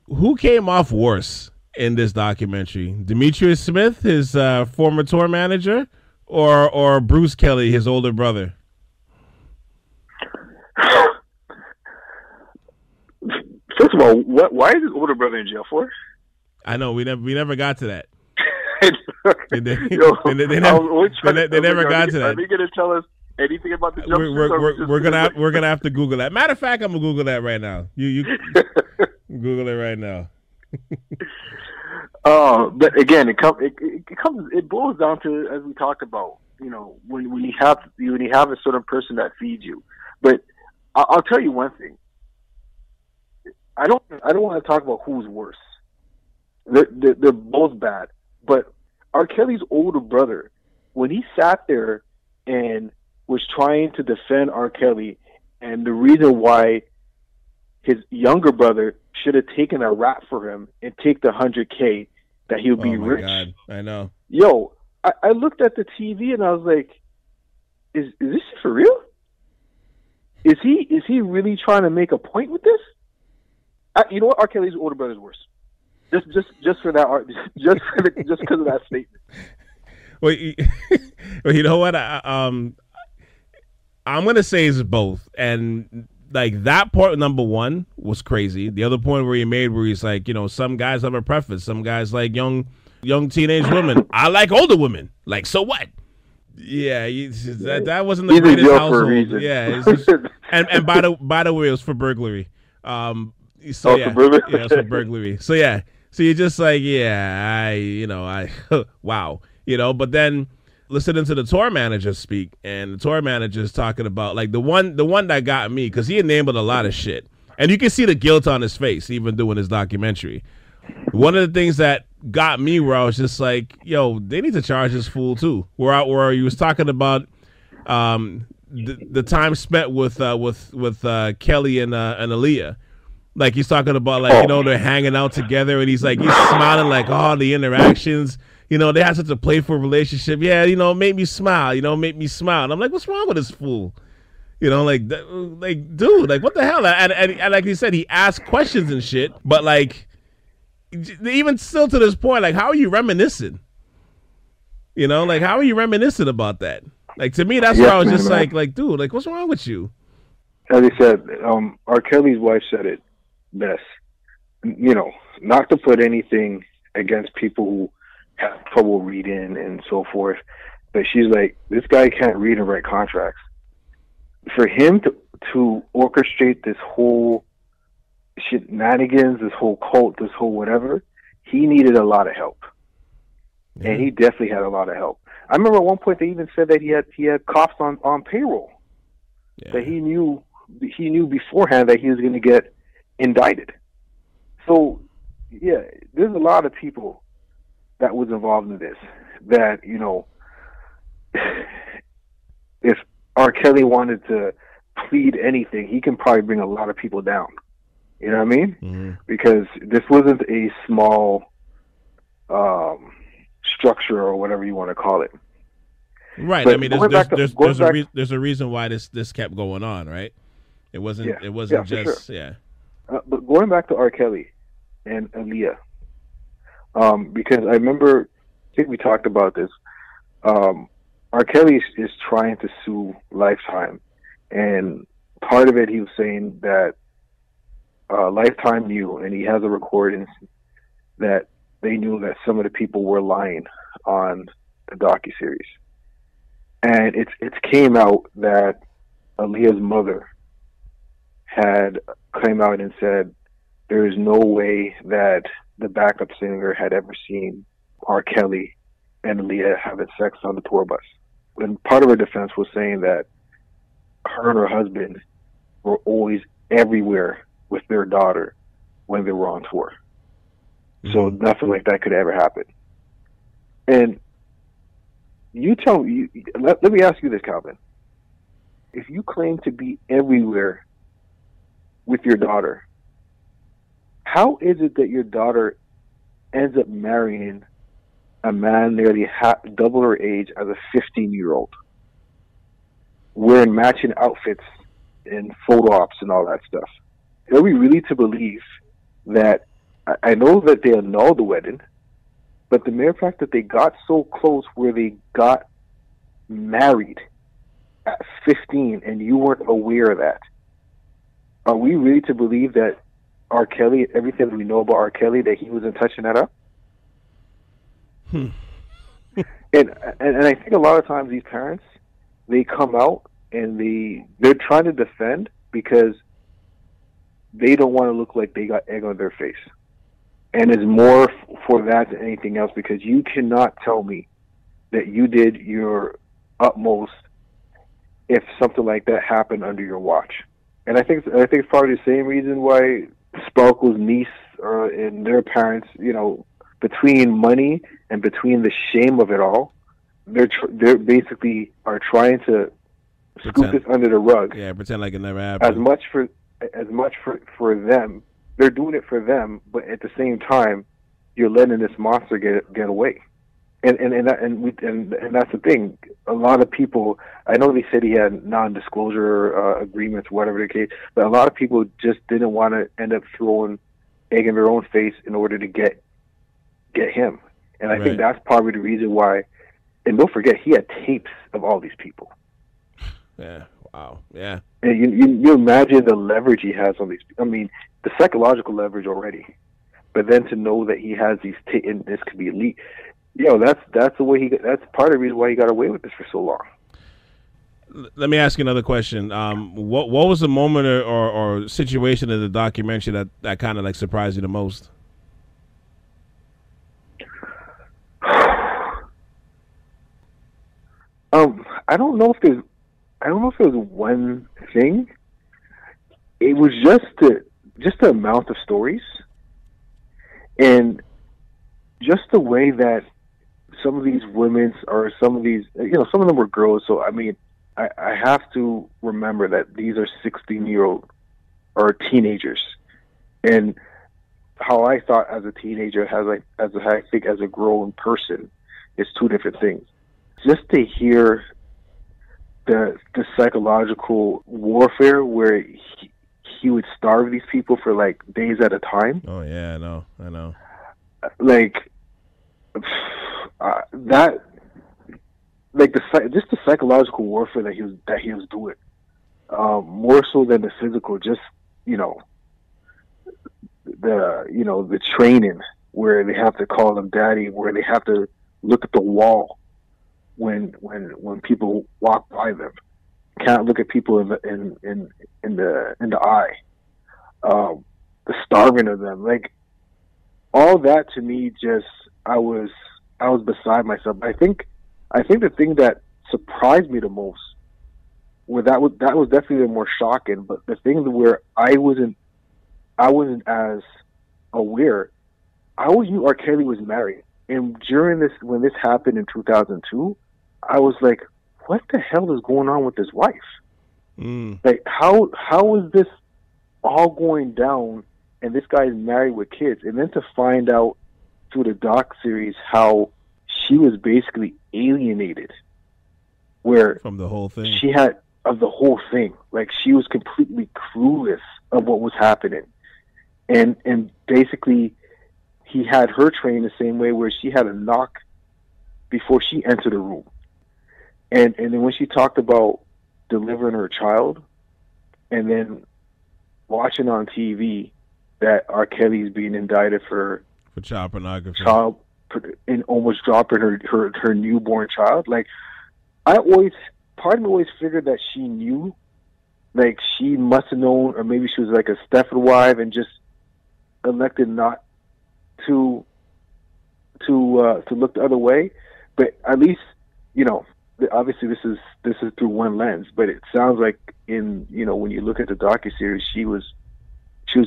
Who came off worse in this documentary? Demetrius Smith, his former tour manager, or Bruce Kelly, his older brother? First of all, why is his older brother in jail for? I know we never got to that. They never got to that. Are they going to tell us anything about the jumpsuit? We're gonna have to Google that. Matter of fact, I'm gonna Google that right now. You Google it right now. But again, it boils down to, as we talked about, when you have a certain person that feeds you. But I'll tell you one thing. I don't want to talk about who's worse. They're both bad. But R. Kelly's older brother, when he sat there and was trying to defend R. Kelly, and the reason why his younger brother should have taken a rap for him and take the $100K that he'll be rich. Oh my God, I know. Yo, I looked at the TV and I was like, "Is this for real? Is he really trying to make a point with this?" You know what? R. Kelly's older brother's worse. Just for that, just because of that statement. Well, you know what? I'm gonna say it's both, and like that part number one was crazy. The other point where he made, where he's like, some guys have a preference. Some guys like young teenage women. I like older women. Like, so what? Yeah, that wasn't the greatest household. Yeah, and by the way, it was for burglary. So yeah, it was for burglary. So yeah, so you're just like, I wow, but then listening to the tour manager speak, and the tour manager is talking about like the one that got me, because he enabled a lot of shit, and you can see the guilt on his face even doing his documentary. One of the things that got me, where I was just like, they need to charge this fool too. Where he was talking about the time spent with Kelly and Aaliyah. Like he's talking about they're hanging out together, and he's smiling like, oh, the interactions. They had such a playful relationship. Yeah, make me smile. Make me smile. And I'm like, what's wrong with this fool? Dude, what the hell? And like he said, he asked questions and shit. But even still to this point, how are you reminiscing? How are you reminiscing about that? To me, that's where I was just like, dude, what's wrong with you? As I said, R. Kelly's wife said it best. Not to put anything against people who have trouble reading and so forth, but she's like, this guy can't read and write contracts. For him to orchestrate this whole shenanigans, this whole cult, this whole whatever, he needed a lot of help. Yeah. And he definitely had a lot of help. I remember at one point they even said that he had cops on payroll. Yeah. That he knew beforehand that he was going to get indicted. So yeah, there's a lot of people that was involved in this, that, if R. Kelly wanted to plead anything, he can probably bring a lot of people down. You know what I mean? Mm-hmm. Because this wasn't a small structure or whatever you want to call it. Right. But I mean, there's a reason why this kept going on, right? It wasn't just sure. But going back to R. Kelly and Aaliyah, because I remember, I think we talked about this. R. Kelly is trying to sue Lifetime, and part of it he was saying that Lifetime knew, and he has a recording that they knew that some of the people were lying on the docu-series. And it's came out that Aaliyah's mother had come out and said there is no way that the backup singer had ever seen R. Kelly and Aaliyah having sex on the tour bus. And part of her defense was saying that her and her husband were always everywhere with their daughter when they were on tour. So nothing like that could ever happen. And you tell me, let me ask you this, Calvin. If you claim to be everywhere with your daughter, how is it that your daughter ends up marrying a man nearly double her age as a 15-year-old, wearing matching outfits and photo ops and all that stuff? Are we really to believe that, I know that they annulled the wedding, but the mere fact that they got so close where they got married at 15 and you weren't aware of that, are we really to believe that R. Kelly, everything we know about R. Kelly, that he wasn't touching that up? And I think a lot of times these parents, they come out and they're trying to defend because they don't want to look like they got egg on their face. And it's more for that than anything else, because you cannot tell me that you did your utmost if something like that happened under your watch. And I think it's probably the same reason why Sparkle's niece and their parents, you know, between money and between the shame of it all, they're basically are trying to scoop this under the rug. Yeah, pretend like it never happened. As much for them. They're doing it for them, but at the same time, you're letting this monster get away. And that's the thing. A lot of people, I know they said he had non-disclosure agreements, whatever the case, but a lot of people just didn't want to end up throwing egg in their own face in order to get him. And I think that's probably the reason why. And don't forget, he had tapes of all these people. Yeah. Wow. Yeah. And you imagine the leverage he has on these. I mean, the psychological leverage already, but then to know that he has these and this could be elite. You know, that's the way that's part of the reason why he got away with this for so long. Let me ask you another question. What was the moment or situation in the documentary that kind of like surprised you the most? I don't know if there was one thing. It was just the amount of stories, and just the way that some of these women or some of these, you know, some of them were girls. So I mean, I have to remember that these are 16-year-old or teenagers, and how I thought as a teenager, I think as a grown person, is two different things. Just to hear the psychological warfare where he would starve these people for like days at a time. Oh yeah, I know. Like that, like just the psychological warfare that he was doing, more so than the physical. Just the training where they have to call him daddy, where they have to look at the wall when people walk by them, can't look at people in the eye, the starving of them, like all that to me, just I was beside myself. I think the thing that surprised me the most, that was definitely the more shocking, but the thing where I wasn't as aware, I always knew R. Kelly was married. And when this happened in 2002, I was like, what the hell is going on with his wife? Like, how is this all going down and this guy's married with kids? And then to find out through the doc-series how she was basically alienated, where from the whole thing. Of the whole thing. Like, she was completely clueless of what was happening. And basically, he had her trained the same way, where she had a knock before she entered the room. And then when she talked about delivering her child, and then watching on TV that R. Kelly's being indicted for child pornography. And and almost dropping her newborn child. Like, part of me always figured that she knew, like she must have known, or maybe she was like a Stepford wife and just elected not to look the other way. But at least, obviously this is through one lens, but it sounds like when you look at the docu-series, she was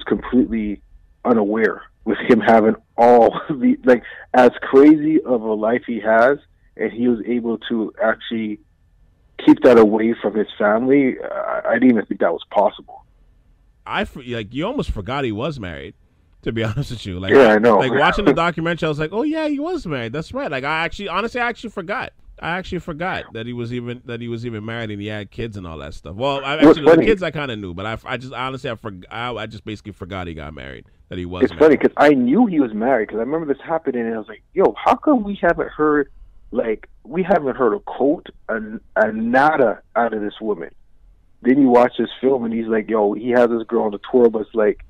completely unaware, with him having all the, like, as crazy of a life he has, and he was able to actually keep that away from his family. I didn't even think that was possible. You almost forgot he was married, to be honest with you. Like, yeah, I know. Like, watching the documentary, I was like, oh yeah, he was married. That's right. Like, I actually forgot. I actually forgot that he was even married and he had kids and all that stuff. Well, the kids I kind of knew, but I just basically forgot he got married. That he was. It's married. Funny because I knew he was married, because I remember this happening, and I was like, "Yo, how come we haven't heard a quote, a nada out of this woman?" Then you watch this film, and he's like, "Yo, he has this girl on the tour bus. Like,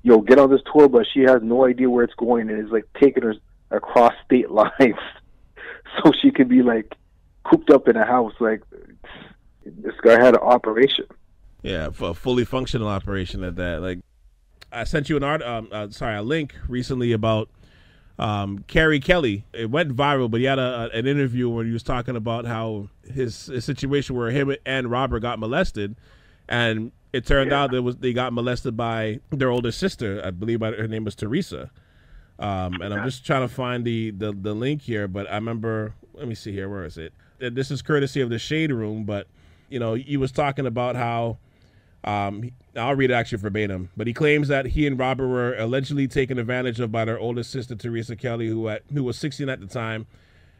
yo, get on this tour bus. She has no idea where it's going, and is like taking her across state lines." So she could be like cooped up in a house. Like, this guy had an operation. Yeah, for a fully functional operation at that. Like, I sent you a link recently about Carrie Kelly. It went viral, but he had an interview where he was talking about how his situation where him and Robert got molested, and it turned out they got molested by their older sister. I believe her name was Teresa. And I'm just trying to find the link here, but I remember, let me see here, where is it? This is courtesy of the Shade Room, but he was talking about how I'll read it actually verbatim, but he claims that he and Robert were allegedly taken advantage of by their older sister Teresa Kelly, who was 16 at the time,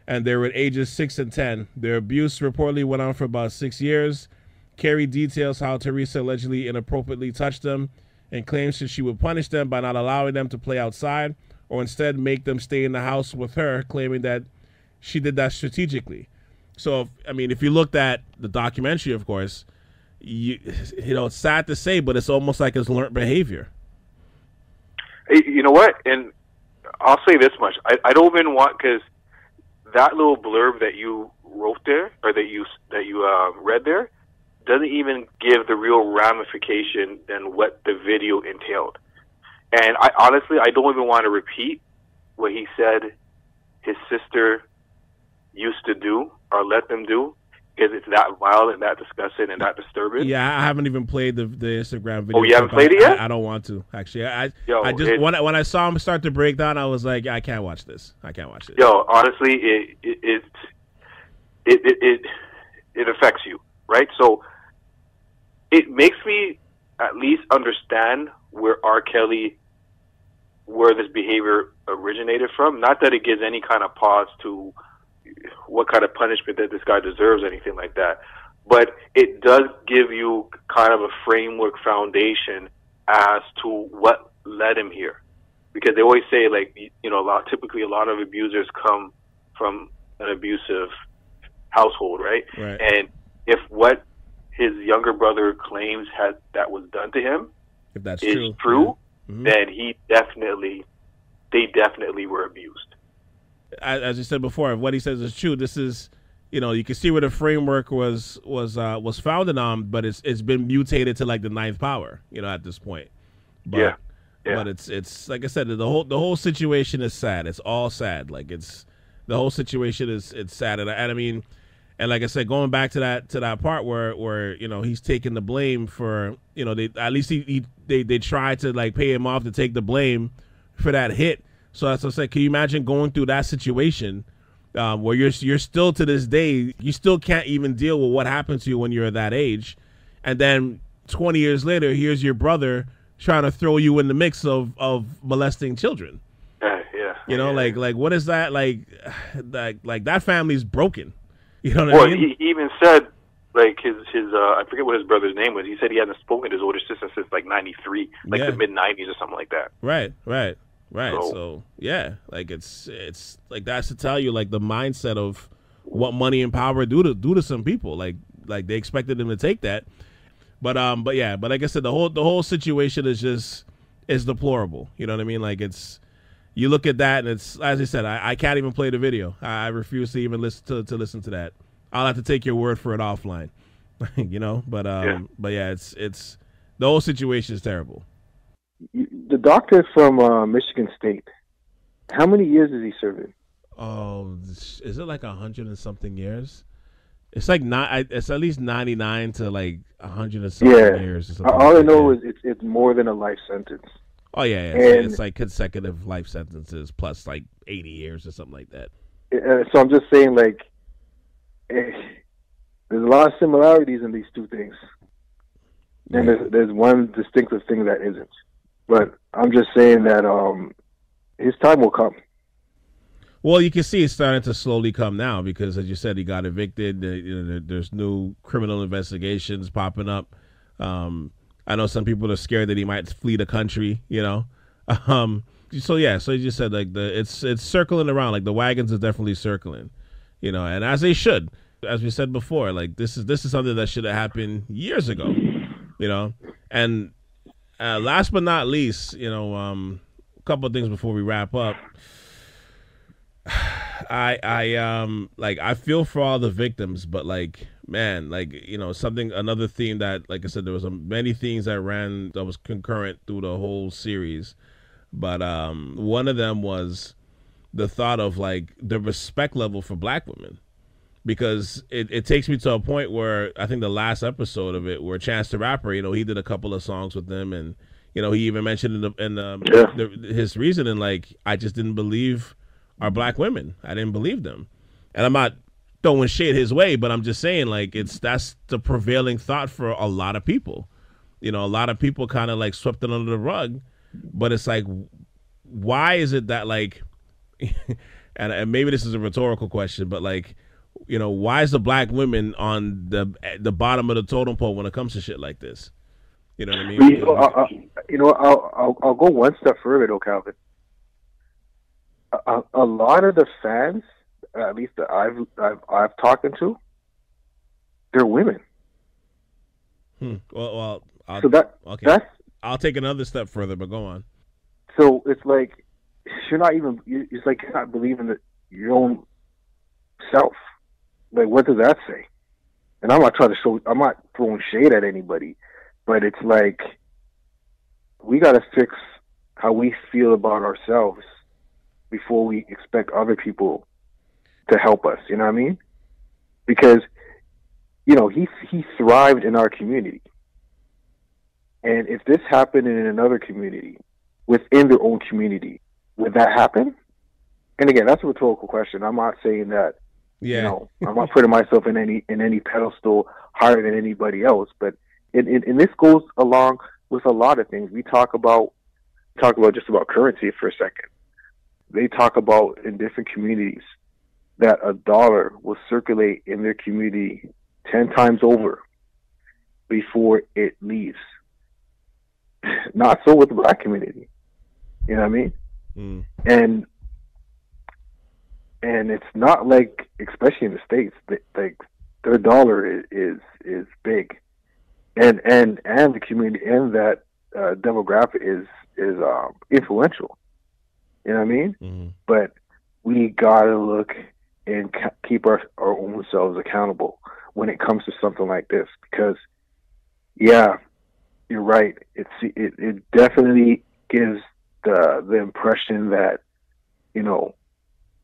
and they were at ages 6 and 10. Their abuse reportedly went on for about 6 years. Carrie details how Teresa allegedly inappropriately touched them and claims that she would punish them by not allowing them to play outside, or instead make them stay in the house with her, claiming that she did that strategically. So, if you looked at the documentary, of course, it's sad to say, but it's almost like it's learned behavior. You know what? And I'll say this much: I don't even want, because that little blurb that you wrote there, or that you read there, doesn't even give the real ramification and what the video entailed. And I honestly don't even want to repeat what he said his sister used to do or let them do, because it's that violent, that disgusting, and that disturbing. Yeah, I haven't even played the Instagram video. Oh, you haven't played it yet? I don't want to, actually. When I saw him start to break down, I was like, I can't watch this. Yo, honestly, it affects you, right? So it makes me at least understand where this behavior originated from. Not that it gives any kind of pause to what kind of punishment that this guy deserves, anything like that, but it does give you kind of a framework foundation as to what led him here. Because they always say, like, typically a lot of abusers come from an abusive household, right? And if what his younger brother claims that was done to him, if that's true, then they definitely were abused. As you said before, if what he says is true, this is, you can see where the framework was founded on, but it's been mutated to like the ninth power, at this point. But, yeah. But it's like I said, the whole situation is sad. It's all sad. Like, the whole situation it's sad, and like I said, going back to that part where he's taking the blame for, they tried to like pay him off to take the blame for that hit. So that's what I said. Can you imagine going through that situation where you're still, to this day, you still can't even deal with what happened to you when you're that age, and then 20 years later, here's your brother trying to throw you in the mix of molesting children. Like what is that like that family's broken. You know what I mean? Well, he even said, like, his I forget what his brother's name was. He said he hasn't spoken to his older sister since like 93, like the mid 90s or something like that. Right. So yeah, like it's like that's to tell you like the mindset of what money and power do to some people. Like they expected them to take that, but like I said, the whole situation is deplorable. You know what I mean? Like it's you look at that, and it's, as I said, I can't even play the video. I refuse to even listen to listen to that. I'll have to take your word for it offline. You know, but yeah, it's the whole situation is terrible. The doctor is from Michigan State. How many years is he serving? Oh, is it like 100 and something years? It's like it's at least 99 to like 100 and something years. Or something all I know is it's more than a life sentence. Oh yeah. It's like consecutive life sentences plus like 80 years or something like that. So I'm just saying, like, there's a lot of similarities in these two things, and there's one distinctive thing that isn't. But I'm just saying that his time will come. Well, you can see it's starting to slowly come now because, as you said, he got evicted. There's new criminal investigations popping up. I know some people are scared that he might flee the country. You know, so you just said like it's circling around. Like the wagons are definitely circling. You know, and as they should. As we said before, like this is something that should have happened years ago. You know, and last but not least, you know, a couple of things before we wrap up. I feel for all the victims, but like, man, like, you know, another theme that, like I said, there was many themes that was concurrent through the whole series, but one of them was the thought of like the respect level for Black women, because it takes me to a point where I think the last episode of it, where Chance the Rapper, you know, he did a couple of songs with them, and you know, he even mentioned his reasoning, like, I just didn't believe are Black women. I didn't believe them. And I'm not throwing shade his way, but I'm just saying, like, that's the prevailing thought for a lot of people. You know, a lot of people kind of like swept it under the rug, but it's like, why is it that, like, and maybe this is a rhetorical question, but like, you know, why is the Black women on the bottom of the totem pole when it comes to shit like this? You know what I mean? I'll go one step further though, Calvin. A lot of the fans, at least that I've talked to, they're women. Well, I'll take another step further, but go on. So it's like you're not believing your own self. Like, what does that say? And I'm not throwing shade at anybody, but it's like we got to fix how we feel about ourselves before we expect other people to help us. You know what I mean? Because, you know, he thrived in our community. And if this happened in another community, within their own community, would that happen? And again, that's a rhetorical question. I'm not saying that, you know, I'm not putting myself in any pedestal higher than anybody else. But and this goes along with a lot of things. We talk about just about currency for a second. They talk about in different communities that $1 will circulate in their community 10 times over before it leaves. Not so with the Black community. You know what I mean? Mm. And it's not like, especially in the States, like their dollar is big, and the community and that demographic is influential. You know what I mean? Mm-hmm. But we gotta look and keep our own selves accountable when it comes to something like this, because yeah, you're right. It definitely gives the impression that, you know,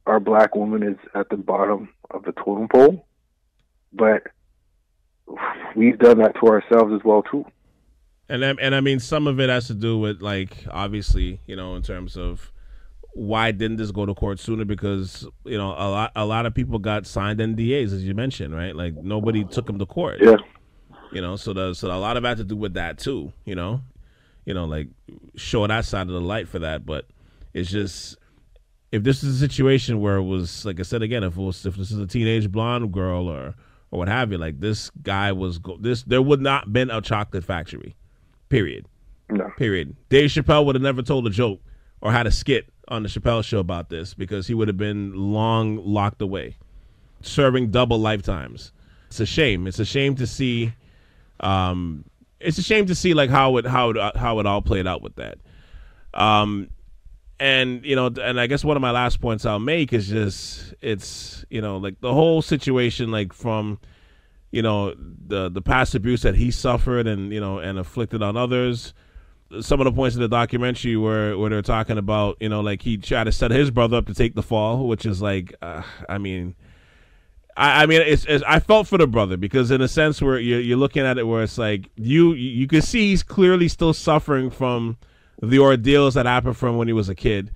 our Black woman is at the bottom of the totem pole, but we've done that to ourselves as well too. And I mean, some of it has to do with, like, obviously, you know, in terms of why didn't this go to court sooner? Because, you know, a lot of people got signed NDAs, as you mentioned, right? Like, nobody took them to court. Yeah. You know, so a lot of it had to do with that too. You know, like, show that side of the light for that. But it's just, if this is a situation where it was, like I said again, if this is a teenage blonde girl or what have you, like, this guy there would not been a chocolate factory. Period. No. Period. Dave Chappelle would have never told a joke or had a skit on the Chappelle Show about this, because he would have been long locked away, serving double lifetimes. It's a shame. It's a shame to see. It's a shame to see, like, how it all played out with that. And, you know, and I guess one of my last points I'll make is just, it's, you know, like the whole situation, like from, you know, the past abuse that he suffered and, you know, and afflicted on others. Some of the points in the documentary where they're talking about, you know, like he tried to set his brother up to take the fall, which is like, I mean, it's I felt for the brother, because in a sense where you're looking at it where it's like you can see he's clearly still suffering from the ordeals that happened from when he was a kid.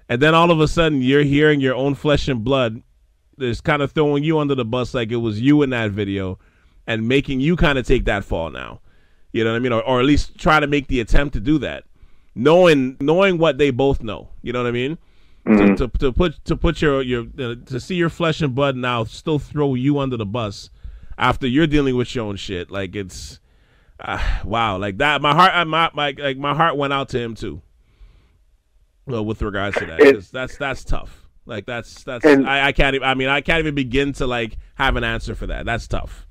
And then all of a sudden you're hearing your own flesh and blood is kind of throwing you under the bus like it was you in that video and making you kind of take that fall now. You know what I mean? Or at least try to make the attempt to do that. Knowing what they both know. You know what I mean? Mm-hmm. To put your to see your flesh and blood now still throw you under the bus after you're dealing with your own shit. Like it's wow, like that. My heart went out to him too. Well, with regards to that, 'cause that's tough. Like that's I can't even, I mean, I can't even begin to like have an answer for that. That's tough.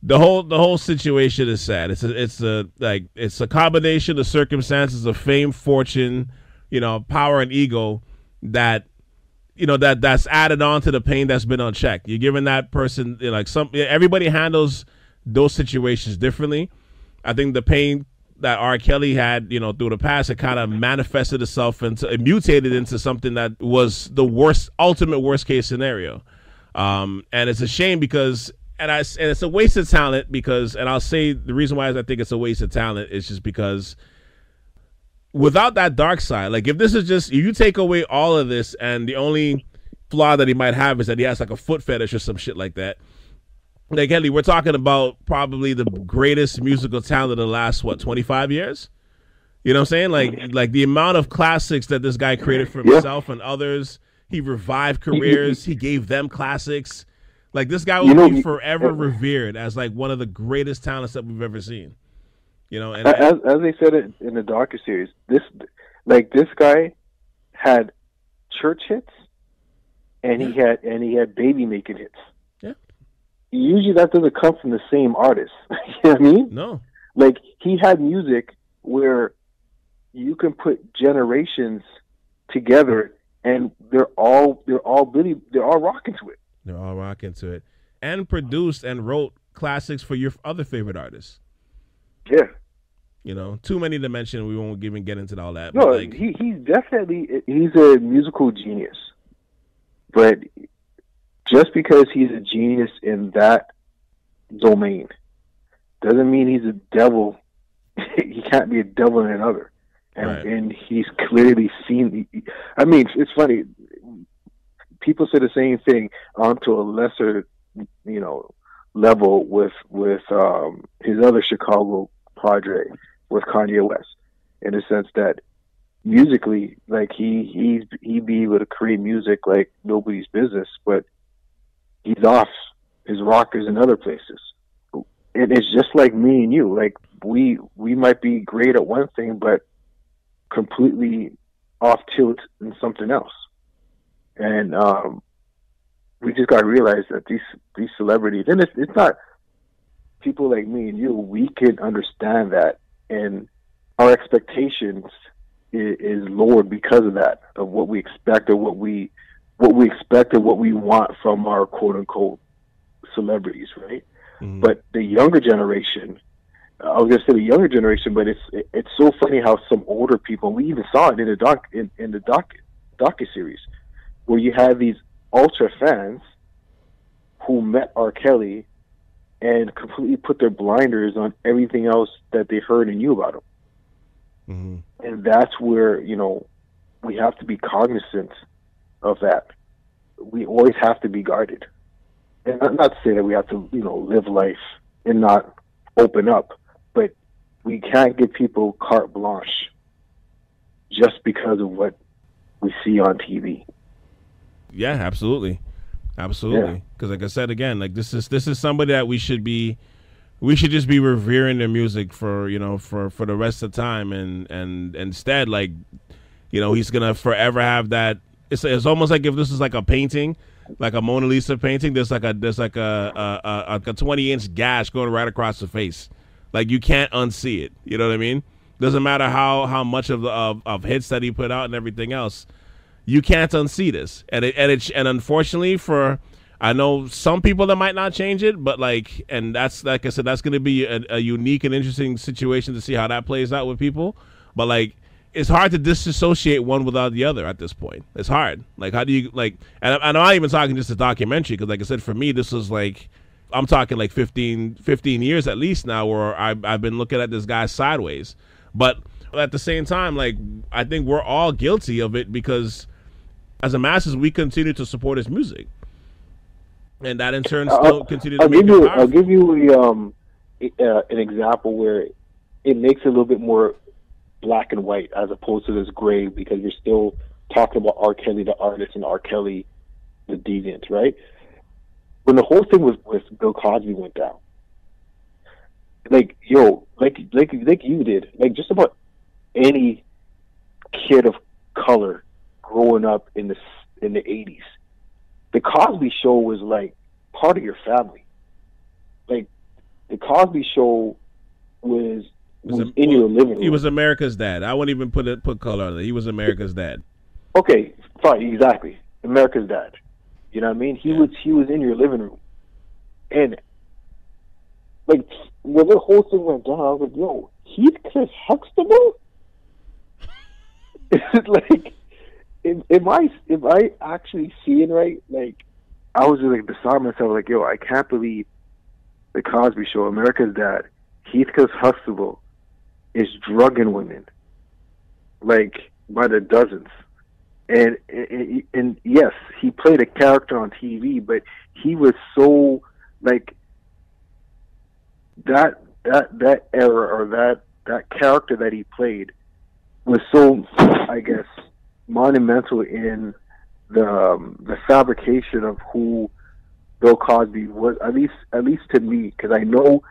The whole situation is sad. It's a combination of circumstances of fame, fortune, you know, power and ego that, you know, that's added on to the pain that's been unchecked. You're giving that person, you know, like everybody handles those situations differently. I think the pain that R. Kelly had, you know, through the past, it kind of manifested itself it mutated into something that was the ultimate worst case scenario. And it's a shame because, and it's a waste of talent because, and I'll say the reason why I think it's a waste of talent is just because without that dark side, like if you take away all of this and the only flaw that he might have is that he has like a foot fetish or some shit like that. Like, Headley, we're talking about probably the greatest musical talent of the last, 25 years? You know what I'm saying? Like the amount of classics that this guy created for himself and others. He revived careers. He gave them classics. Like, this guy will be forever revered as, like, one of the greatest talents that we've ever seen. You know? And as they said it in the Docu-series, this guy had church hits and he had baby making hits. Usually that doesn't come from the same artist. You know what I mean? No. Like, he had music where you can put generations together and they're all rocking to it. They're all rocking to it. And produced and wrote classics for your other favorite artists. Yeah. You know, too many to mention. We won't even get into all that. No, but like, he's a musical genius. But just because he's a genius in that domain doesn't mean he's a devil. He can't be a devil in another. And he's clearly seen. I mean, it's funny. People say the same thing onto a lesser, you know, level with his other Chicago padre, with Kanye West, in the sense that musically, like he'd be able to create music like nobody's business, but he's off his rockers in other places. And it's just like me and you. Like we might be great at one thing, but completely off tilt in something else. And we just got to realize that these celebrities, and it's not people like me and you, we can understand that, and our expectations is lowered because of that, of what we expect, or what we expect, or what we want from our quote unquote celebrities, right? Mm-hmm. But the younger generation, I was gonna say the younger generation, but it's so funny how some older people, we even saw it in the docu-series, where you have these ultra fans who met R. Kelly and completely put their blinders on everything else that they heard and knew about him. Mm-hmm. And that's where, you know, we have to be cognizant of that. We always have to be guarded. And I'm not saying that we have to, you know, live life and not open up, but we can't give people carte blanche just because of what we see on TV. Yeah, absolutely. Absolutely. Because like I said again, like this is somebody that we should just be revering their music for, you know, for the rest of the time, and instead, like, you know, he's gonna forever have that. It's almost like if this is like a painting, like a Mona Lisa painting, there's like a 20-inch gash going right across the face. Like, you can't unsee it. You know what I mean? Doesn't matter how much of hits that he put out and everything else. You can't unsee this, and unfortunately I know some people that might not change it, but and that's, like I said, that's going to be a unique and interesting situation to see how that plays out with people. But it's hard to disassociate one without the other at this point. It's hard. How do you and I'm not even talking just a documentary, because like I said, for me this was I'm talking 15 years at least now where I've been looking at this guy sideways. But at the same time, I think we're all guilty of it, because as a masses we continue to support his music, and that in turn still continues to make it powerful. I'll give you an example where it makes it a little bit more black and white as opposed to this gray, because you're still talking about R. Kelly the artist and R. Kelly the deviant, right? When the whole thing with Bill Cosby went down, like you did, just about any kid of color growing up in the 80s, the Cosby Show was part of your family. The Cosby Show was in your living room. He was America's dad. I wouldn't even put color on it. He was America's dad. Okay, fine, exactly. America's dad. You know what I mean? He was in your living room. And when the whole thing went down, I was like, yo, Heathcliff Huxtable? Am I actually seeing right? I was just beside myself, yo, I can't believe the Cosby Show, America's dad, Heathcliff Huxtable, is drugging women by the dozens. And yes, he played a character on TV, but he was so that era, or that character that he played was so, I guess, monumental in the fabrication of who Bill Cosby was, at least to me, because I know,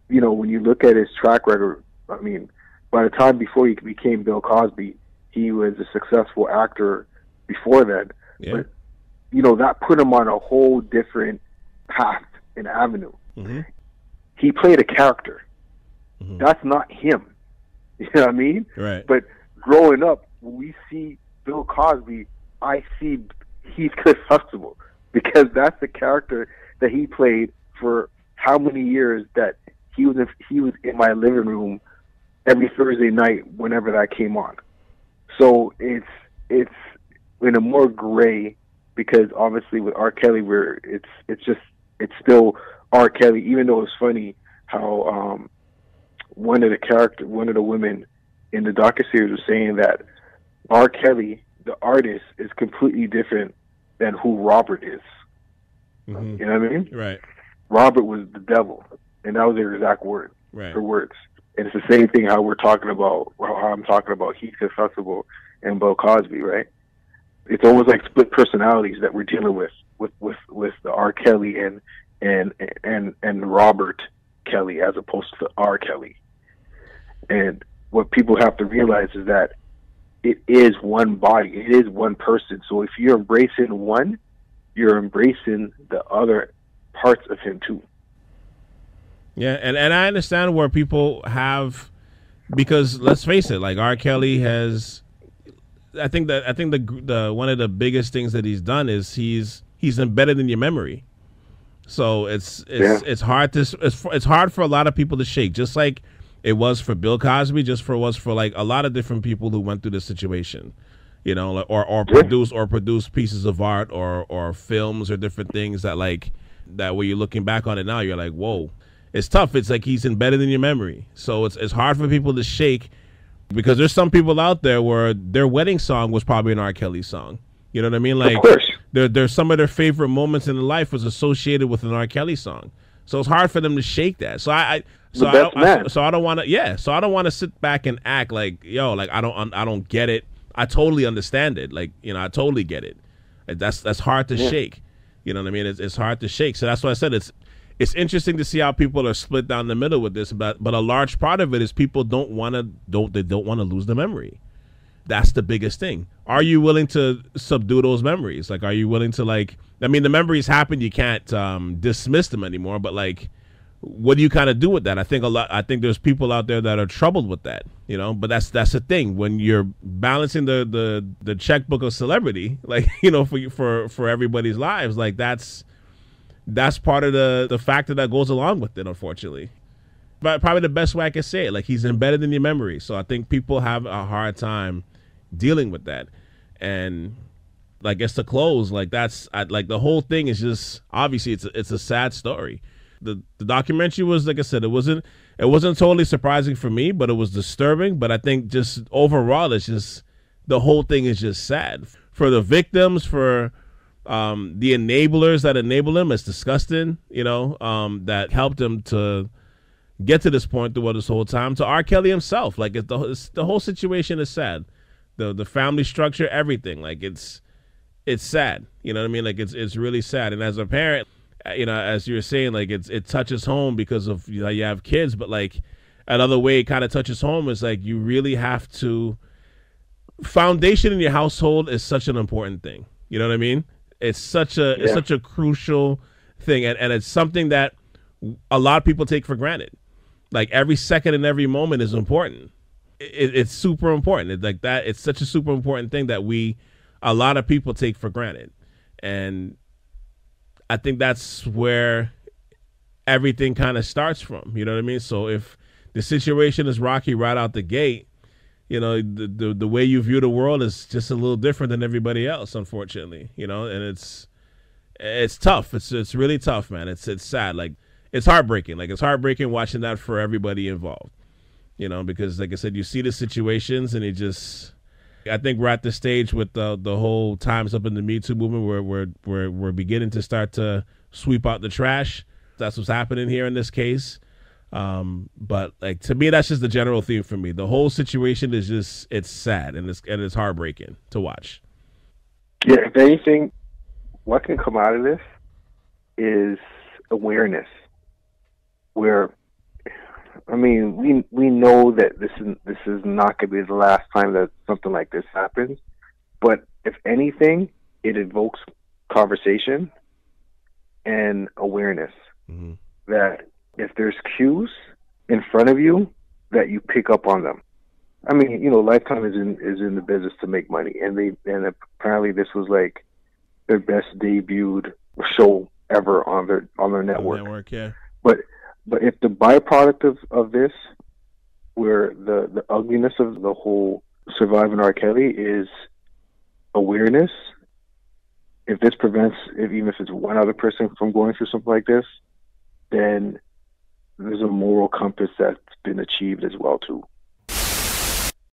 when you look at his track record, I mean, by the time before he became Bill Cosby, he was a successful actor before that. Yeah. But, that put him on a whole different path and avenue. Mm-hmm. He played a character. Mm-hmm. That's not him. You know what I mean? Right. But growing up, when we see Bill Cosby, I see Heathcliff Huxtable, because that's the character that he played for how many years that he was in my living room every Thursday night whenever that came on. So it's in a more gray, because obviously with R. Kelly, where it's still R. Kelly, even though it's funny how one of the women in the docu-series was saying that R. Kelly, the artist, is completely different than who Robert is. Mm-hmm. You know what I mean? Right. Robert was the devil, and that was their exact word. Right. Her words. And it's the same thing how I'm talking about Heathcliff Huxtable and Bill Cosby, right? It's almost like split personalities that we're dealing with the R. Kelly and Robert Kelly, as opposed to R. Kelly. And what people have to realize is that it is one body, it is one person. So if you're embracing one, you're embracing the other parts of him too. Yeah, and I understand where people have, because let's face it, R. Kelly has, I think the one of the biggest things that he's done is he's embedded in your memory. So it's hard it's hard for a lot of people to shake, just like it was for Bill Cosby, was for a lot of different people who went through this situation, or produce pieces of art or films or different things that where you're looking back on it now, you're like, whoa. It's tough. It's he's embedded in your memory. So it's hard for people to shake, because there's some people out there where their wedding song was probably an R. Kelly song. You know what I mean? Of course. There's some of their favorite moments in their life was associated with an R. Kelly song. So it's hard for them to shake that. So I don't want to sit back and act like, yo, I don't get it. I totally understand it. I totally get it. That's hard to shake. You know what I mean? It's hard to shake. So that's why I said it's interesting to see how people are split down the middle with this, but a large part of it is people don't want to lose the memory. That's the biggest thing. Are you willing to subdue those memories? Are you willing to the memories happen, you can't dismiss them anymore, but what do you kind of do with that? I think there's people out there that are troubled with that, but that's the thing. When you're balancing the checkbook of celebrity, like, for everybody's lives, like that's part of the factor that goes along with it, unfortunately. But probably the best way I can say it, like, he's embedded in your memory. So I think people have a hard time dealing with that. And I guess to close, like, the whole thing is just, obviously it's a sad story. The documentary was, like I said, it wasn't totally surprising for me, but it was disturbing. But I think just overall, it's just, the whole thing is just sad for the victims, for the enablers that enable him. It's disgusting, that helped him to get to this point throughout this whole time. To R. Kelly himself, like, the whole situation is sad. The family structure, everything, like, it's sad. You know what I mean? Like, it's really sad. And as a parent, as you were saying, like, it touches home because of, you have kids, but like another way it kind of touches home is like, you really have to, foundation in your household is such an important thing. You know what I mean? It's such a crucial thing. And it's something that a lot of people take for granted. Like, every second and every moment is important. It's super important. It's like that. It's such a super important thing that a lot of people take for granted. And I think that's where everything kind of starts from. You know what I mean? So if the situation is rocky right out the gate, the way you view the world is just a little different than everybody else, unfortunately. And it's tough. It's really tough, man. It's sad. Like, it's heartbreaking. Like, it's heartbreaking watching that for everybody involved. Because, like I said, you see the situations, and I think we're at the stage with the whole Time's Up in the Me Too movement where we're beginning to start to sweep out the trash. That's what's happening here in this case. But, like, to me, that's just the general theme for me. The whole situation is just, it's sad, and it's heartbreaking to watch. Yeah, if anything, what can come out of this is awareness. Where, I mean, we know that this is not going to be the last time that something like this happens. But if anything, it evokes conversation and awareness. Mm-hmm. That if there's cues in front of you, that you pick up on them. I mean, Lifetime is in the business to make money, and apparently this was like their best debuted show ever on their network. Yeah. But if the byproduct of this, where the ugliness of the whole surviving R. Kelly is awareness, if this prevents, even if it's one other person from going through something like this, then there's a moral compass that's been achieved as well too.